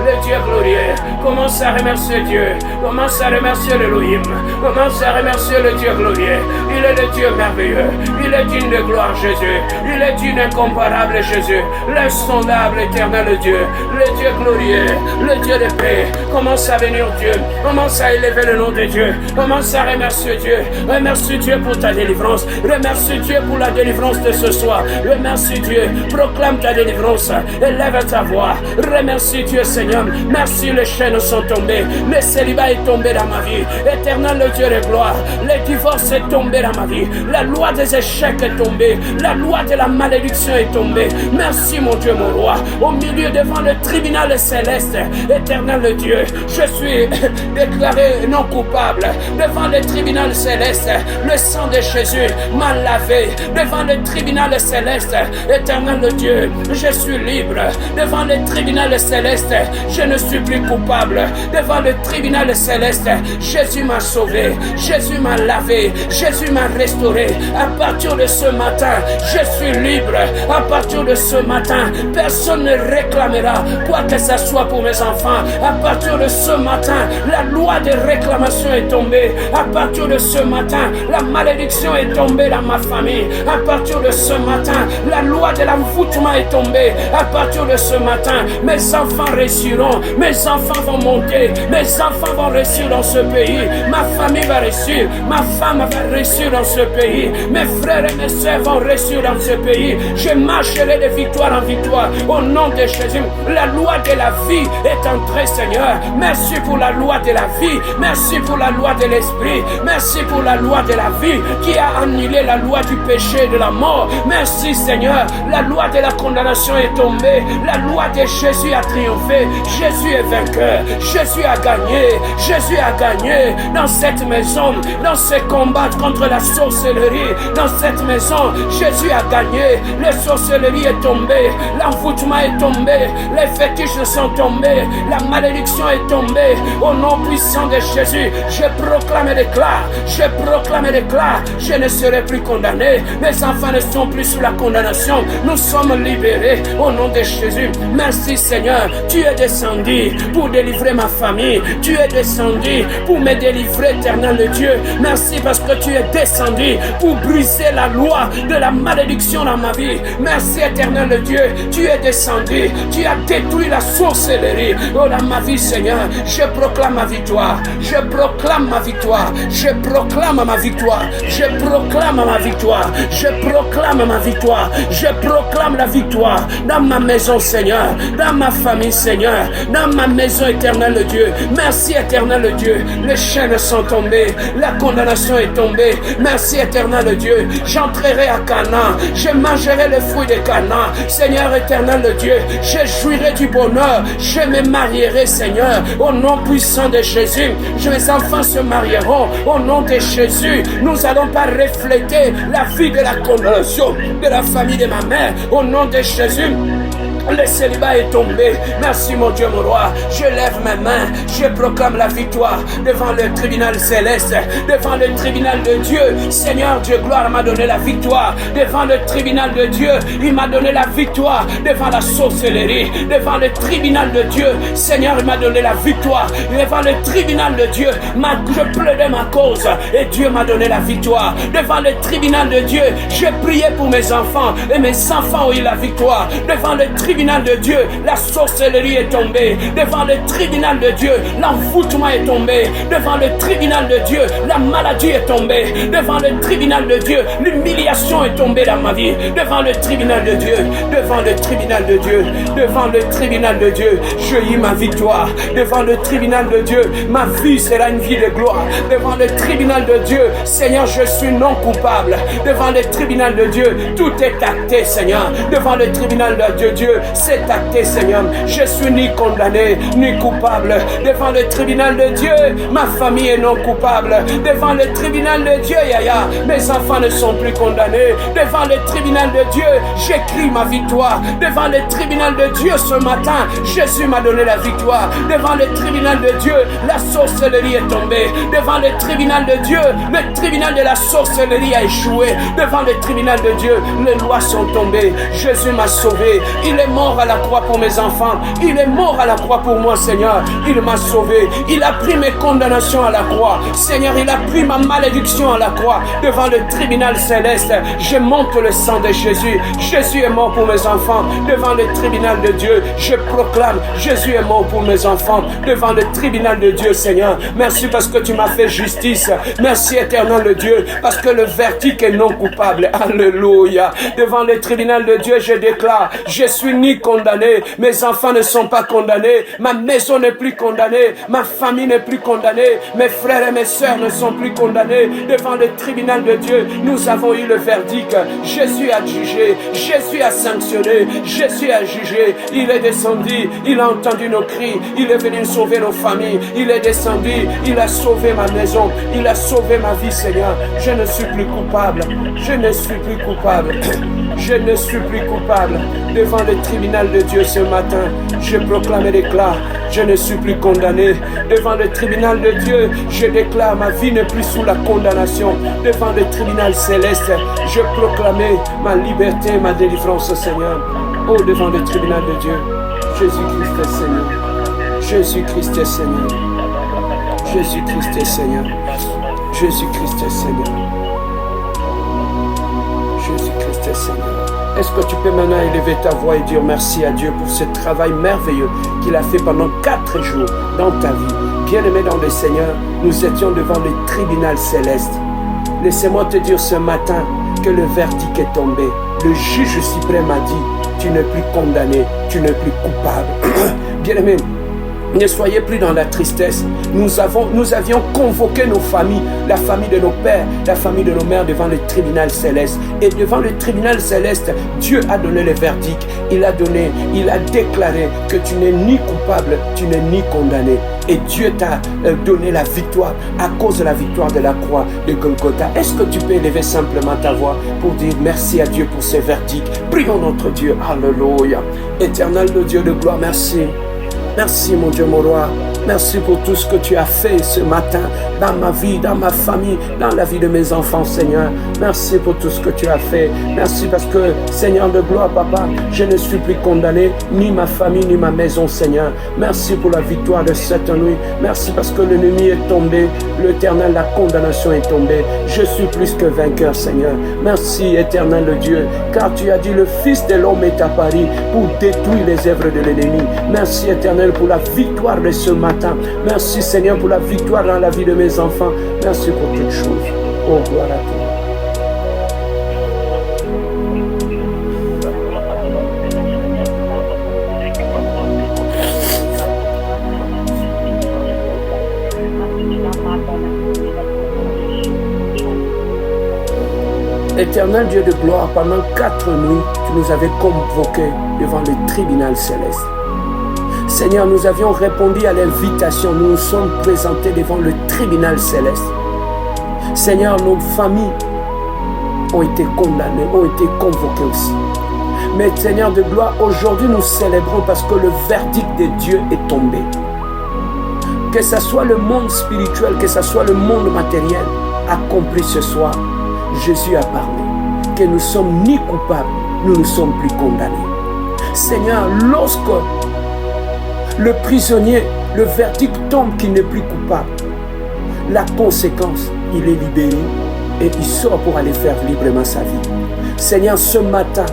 le Dieu glorieux. Commence à remercier Dieu. Commence à remercier l'Elohim. Commence à remercier le Dieu glorieux. Il est le Dieu merveilleux. Il est digne de gloire, Jésus. Il est digne incomparable, Jésus. L'insondable, éternel Dieu. Le Dieu glorieux. Le Dieu de paix. Commence à venir Dieu. Commence à élever le nom de Dieu. Commence à remercier Dieu. Remercie Dieu pour ta délivrance. Remercie Dieu pour la délivrance de ce soir. Remercie Dieu. Proclame ta délivrance. Élève ta voix. Remercie Dieu, Seigneur. Merci, les chaînes sont tombées. Le célibat est tombé dans ma vie. Éternel le Dieu de gloire. Le divorce est tombé dans ma vie. La loi des échecs est tombée. La loi de la malédiction est tombée. Merci, mon Dieu, mon roi. Au milieu devant le tribunal céleste. Éternel le Dieu, je suis déclaré non coupable. Devant le tribunal céleste, le sang de Jésus m'a lavé. Devant le tribunal céleste, céleste. Éternel Dieu, je suis libre. Devant le tribunal céleste, je ne suis plus coupable. Devant le tribunal céleste, Jésus m'a sauvé, Jésus m'a lavé, Jésus m'a restauré. À partir de ce matin, je suis libre. À partir de ce matin, personne ne réclamera quoi que ce soit pour mes enfants. À partir de ce matin, la loi de réclamation est tombée. À partir de ce matin, la malédiction est tombée dans ma famille. À partir de ce matin, la loi de l'envoûtement est tombée. À partir de ce matin, mes enfants réussiront, mes enfants vont monter, mes enfants vont réussir dans ce pays, ma famille va réussir, ma femme va réussir dans ce pays, mes frères et mes sœurs vont réussir dans ce pays. Je marcherai de victoire en victoire au nom de Jésus. La loi de la vie est entrée, Seigneur. Merci pour la loi de la vie, merci pour la loi de l'esprit, merci pour la loi de la vie qui a annulé la loi du péché et de la mort. Merci, Seigneur. La loi de la condamnation est tombée, la loi de Jésus a triomphé. Jésus est vainqueur, Jésus a gagné, Jésus a gagné dans cette maison, dans ce combat contre la sorcellerie. Dans cette maison, Jésus a gagné. La sorcellerie est tombée, l'envoûtement est tombé, les fétiches sont tombés, la malédiction est tombée. Au nom puissant de Jésus, je proclame et déclare, je ne serai plus condamné. Mes enfants ne sont plus sous la condamnation. Nous sommes libérés au nom de Jésus. Merci Seigneur, tu es descendu pour délivrer ma famille, tu es descendu pour me délivrer, éternel Dieu. Merci parce que tu es descendu pour briser la loi de la malédiction dans ma vie. Merci éternel Dieu, tu es descendu, tu as détruit la sorcellerie dans ma vie Seigneur. Je proclame ma victoire, je proclame ma victoire, je proclame ma victoire, je proclame ma victoire, je proclame ma victoire, je proclame la victoire dans ma maison Seigneur, dans ma famille Seigneur, dans ma maison éternel Dieu. Merci éternel Dieu, les chaînes sont tombées, la condamnation est tombée. Merci éternel Dieu, j'entrerai à Canaan, je mangerai le fruit de Canaan. Seigneur éternel Dieu, je jouirai du bonheur, je me marierai Seigneur, au nom puissant de Jésus. Mes enfants se marieront au nom de Jésus. Nous n'allons pas refléter la vie de la condamnation de la famille de ma mère, au nom de Jésus. Le célibat est tombé. Merci mon Dieu, mon roi. Je lève mes mains. Je proclame la victoire devant le tribunal céleste, devant le tribunal de Dieu. Seigneur Dieu, gloire m'a donné la victoire. Devant le tribunal de Dieu, il m'a donné la victoire. Devant la sorcellerie, devant le tribunal de Dieu, Seigneur, il m'a donné la victoire. Devant le tribunal de Dieu, je plaidais ma cause et Dieu m'a donné la victoire. Devant le tribunal de Dieu, je priais pour mes enfants et mes enfants ont eu la victoire. Devant le tribunal de Dieu, la sorcellerie est tombée. Devant le tribunal de Dieu, l'envoûtement est tombé. Devant le tribunal de Dieu, la maladie est tombée. Devant le tribunal de Dieu, l'humiliation est tombée dans ma vie. Devant le tribunal de Dieu, devant le tribunal de Dieu, devant le tribunal de Dieu, je y ma victoire. Devant le tribunal de Dieu, ma vie sera une vie de gloire. Devant le tribunal de Dieu, Seigneur, je suis non coupable. Devant le tribunal de Dieu, tout est acté, Seigneur. Devant le tribunal de Dieu, c'est acté, Seigneur. Je suis ni condamné, ni coupable. Devant le tribunal de Dieu, ma famille est non coupable. Devant le tribunal de Dieu, Yaya, mes enfants ne sont plus condamnés. Devant le tribunal de Dieu, j'écris ma victoire. Devant le tribunal de Dieu, ce matin, Jésus m'a donné la victoire. Devant le tribunal de Dieu, la sorcellerie est tombée. Devant le tribunal de Dieu, le tribunal de la sorcellerie a échoué. Devant le tribunal de Dieu, les lois sont tombées. Jésus m'a sauvé. Il est mort à la croix pour mes enfants. Il est mort à la croix pour moi, Seigneur. Il m'a sauvé. Il a pris mes condamnations à la croix. Seigneur, il a pris ma malédiction à la croix. Devant le tribunal céleste, je monte le sang de Jésus. Jésus est mort pour mes enfants. Devant le tribunal de Dieu, je proclame, Jésus est mort pour mes enfants. Devant le tribunal de Dieu, Seigneur. Merci parce que tu m'as fait justice. Merci éternel Dieu, parce que le verdict est non coupable. Alléluia. Devant le tribunal de Dieu, je déclare, je suis ni condamné, mes enfants ne sont pas condamnés, ma maison n'est plus condamnée, ma famille n'est plus condamnée, mes frères et mes sœurs ne sont plus condamnés. Devant le tribunal de Dieu, nous avons eu le verdict. Jésus a jugé, Jésus a sanctionné, Jésus a jugé. Il est descendu, il a entendu nos cris, il est venu sauver nos familles, il est descendu, il a sauvé ma maison, il a sauvé ma vie, Seigneur. Je ne suis plus coupable, je ne suis plus coupable. Je ne suis plus coupable. Devant le tribunal de Dieu ce matin, je proclame et déclare, je ne suis plus condamné. Devant le tribunal de Dieu, je déclare, ma vie n'est plus sous la condamnation. Devant le tribunal céleste, je proclame ma liberté, ma délivrance, Seigneur. Oh, devant le tribunal de Dieu, Jésus-Christ est Seigneur. Jésus-Christ est Seigneur. Jésus-Christ est Seigneur. Jésus-Christ est Seigneur. Jésus-Christ est Seigneur. Est-ce que tu peux maintenant élever ta voix et dire merci à Dieu pour ce travail merveilleux qu'il a fait pendant 4 jours dans ta vie? Bien-aimé dans le Seigneur, nous étions devant le tribunal céleste. Laissez-moi te dire ce matin que le verdict est tombé. Le juge suprême a dit, tu n'es plus condamné, tu n'es plus coupable. Bien-aimé, ne soyez plus dans la tristesse. Nous avions convoqué nos familles, la famille de nos pères, la famille de nos mères devant le tribunal céleste. Et devant le tribunal céleste, Dieu a donné le verdict. Il a déclaré que tu n'es ni coupable, tu n'es ni condamné. Et Dieu t'a donné la victoire à cause de la victoire de la croix de Golgotha. Est-ce que tu peux élever simplement ta voix pour dire merci à Dieu pour ce verdict? Prions notre Dieu. Alléluia. Éternel de Dieu de gloire, merci. Merci mon Dieu, mon roi. Merci pour tout ce que tu as fait ce matin dans ma vie, dans ma famille, dans la vie de mes enfants, Seigneur. Merci pour tout ce que tu as fait. Merci parce que, Seigneur de gloire, Papa, je ne suis plus condamné, ni ma famille, ni ma maison, Seigneur. Merci pour la victoire de cette nuit. Merci parce que l'ennemi est tombé, l'Éternel, la condamnation est tombée. Je suis plus que vainqueur, Seigneur. Merci, Éternel Dieu, car tu as dit le Fils de l'homme est apparu pour détruire les œuvres de l'ennemi. Merci, Éternel, pour la victoire de ce matin. Merci Seigneur pour la victoire dans la vie de mes enfants. Merci pour toutes choses. Oh, gloire à toi. Éternel Dieu de gloire, pendant 4 nuits, tu nous avais convoqués devant le tribunal céleste. Seigneur, nous avions répondu à l'invitation. Nous nous sommes présentés devant le tribunal céleste. Seigneur, nos familles ont été condamnées, ont été convoquées aussi. Mais Seigneur de gloire, aujourd'hui nous célébrons parce que le verdict de Dieu est tombé. Que ce soit le monde spirituel, que ce soit le monde matériel, accompli ce soir, Jésus a parlé. Que nous sommes ni coupables, nous ne sommes plus condamnés. Seigneur, lorsque le prisonnier, le verdict tombe qu'il n'est plus coupable. La conséquence, il est libéré et il sort pour aller faire librement sa vie. Seigneur, ce matin,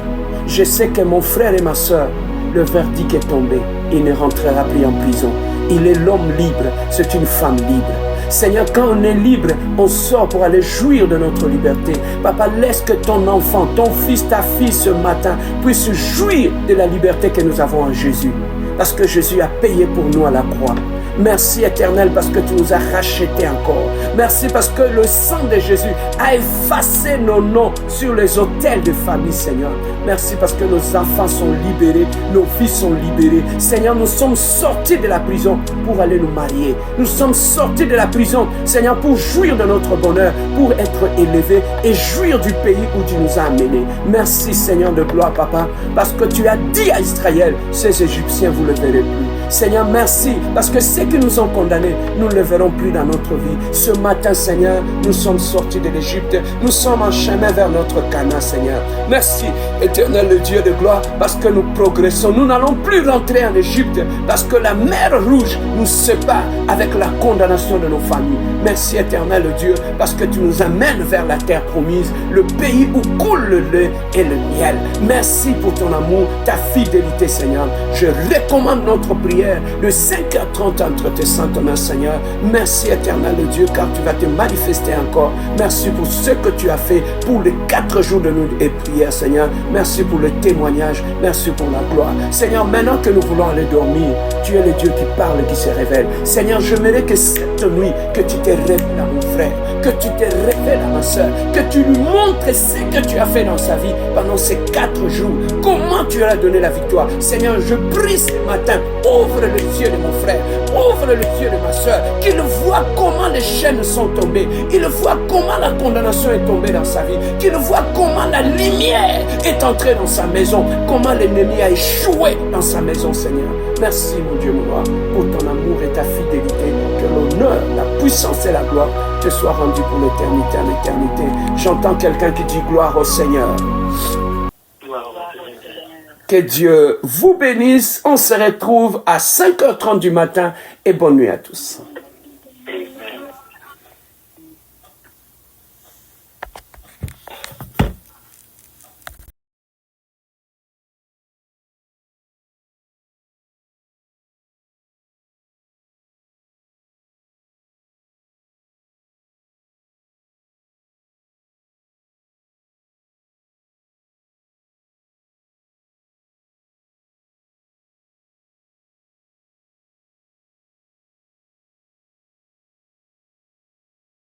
je sais que mon frère et ma soeur, le verdict est tombé. Il ne rentrera plus en prison. Il est l'homme libre, c'est une femme libre. Seigneur, quand on est libre, on sort pour aller jouir de notre liberté. Papa, laisse que ton enfant, ton fils, ta fille ce matin puisse jouir de la liberté que nous avons en Jésus. Parce que Jésus a payé pour nous à la croix. Merci Éternel parce que tu nous as rachetés encore. Merci parce que le sang de Jésus a effacé nos noms sur les autels de famille, Seigneur. Merci parce que nos enfants sont libérés, nos filles sont libérées. Seigneur, nous sommes sortis de la prison pour aller nous marier. Nous sommes sortis de la prison, Seigneur, pour jouir de notre bonheur, pour être élevés et jouir du pays où tu nous as amenés. Merci Seigneur de gloire, Papa, parce que tu as dit à Israël, ces Égyptiens, vous ne le verrez plus. Seigneur, merci, parce que ceux qui nous ont condamnés, nous ne le verrons plus dans notre vie. Ce matin, Seigneur, nous sommes sortis de l'Égypte. Nous sommes en chemin vers notre Canaan, Seigneur. Merci, Éternel, le Dieu de gloire, parce que nous progressons. Nous n'allons plus rentrer en Égypte, parce que la mer Rouge nous sépare avec la condamnation de nos familles. Merci, Éternel, le Dieu, parce que tu nous amènes vers la terre promise, le pays où coule le lait et le miel. Merci pour ton amour, ta fidélité, Seigneur. Je recommande notre prière de 5h30 entre tes saintes mains, Seigneur. Merci, Éternel de Dieu, car tu vas te manifester encore. Merci pour ce que tu as fait pour les 4 jours de nuit et prière, Seigneur. Merci pour le témoignage. Merci pour la gloire. Seigneur, maintenant que nous voulons aller dormir, tu es le Dieu qui parle, qui se révèle. Seigneur, j'aimerais que cette nuit, que tu te révèles à mon frère, que tu te révèles à ma soeur, que tu lui montres ce que tu as fait dans sa vie pendant ces 4 jours. Comment tu as donné la victoire. Seigneur, je prie ce matin, ouvre Ouvre les yeux de mon frère. Ouvre les yeux de ma soeur. Qu'il voit comment les chaînes sont tombées. Il voit comment la condamnation est tombée dans sa vie. Qu'il voit comment la lumière est entrée dans sa maison. Comment l'ennemi a échoué dans sa maison, Seigneur. Merci, mon Dieu, mon roi, pour ton amour et ta fidélité. Que l'honneur, la puissance et la gloire te soient rendus pour l'éternité à l'éternité. J'entends quelqu'un qui dit gloire au Seigneur. Que Dieu vous bénisse. On se retrouve à 5h30 du matin et bonne nuit à tous.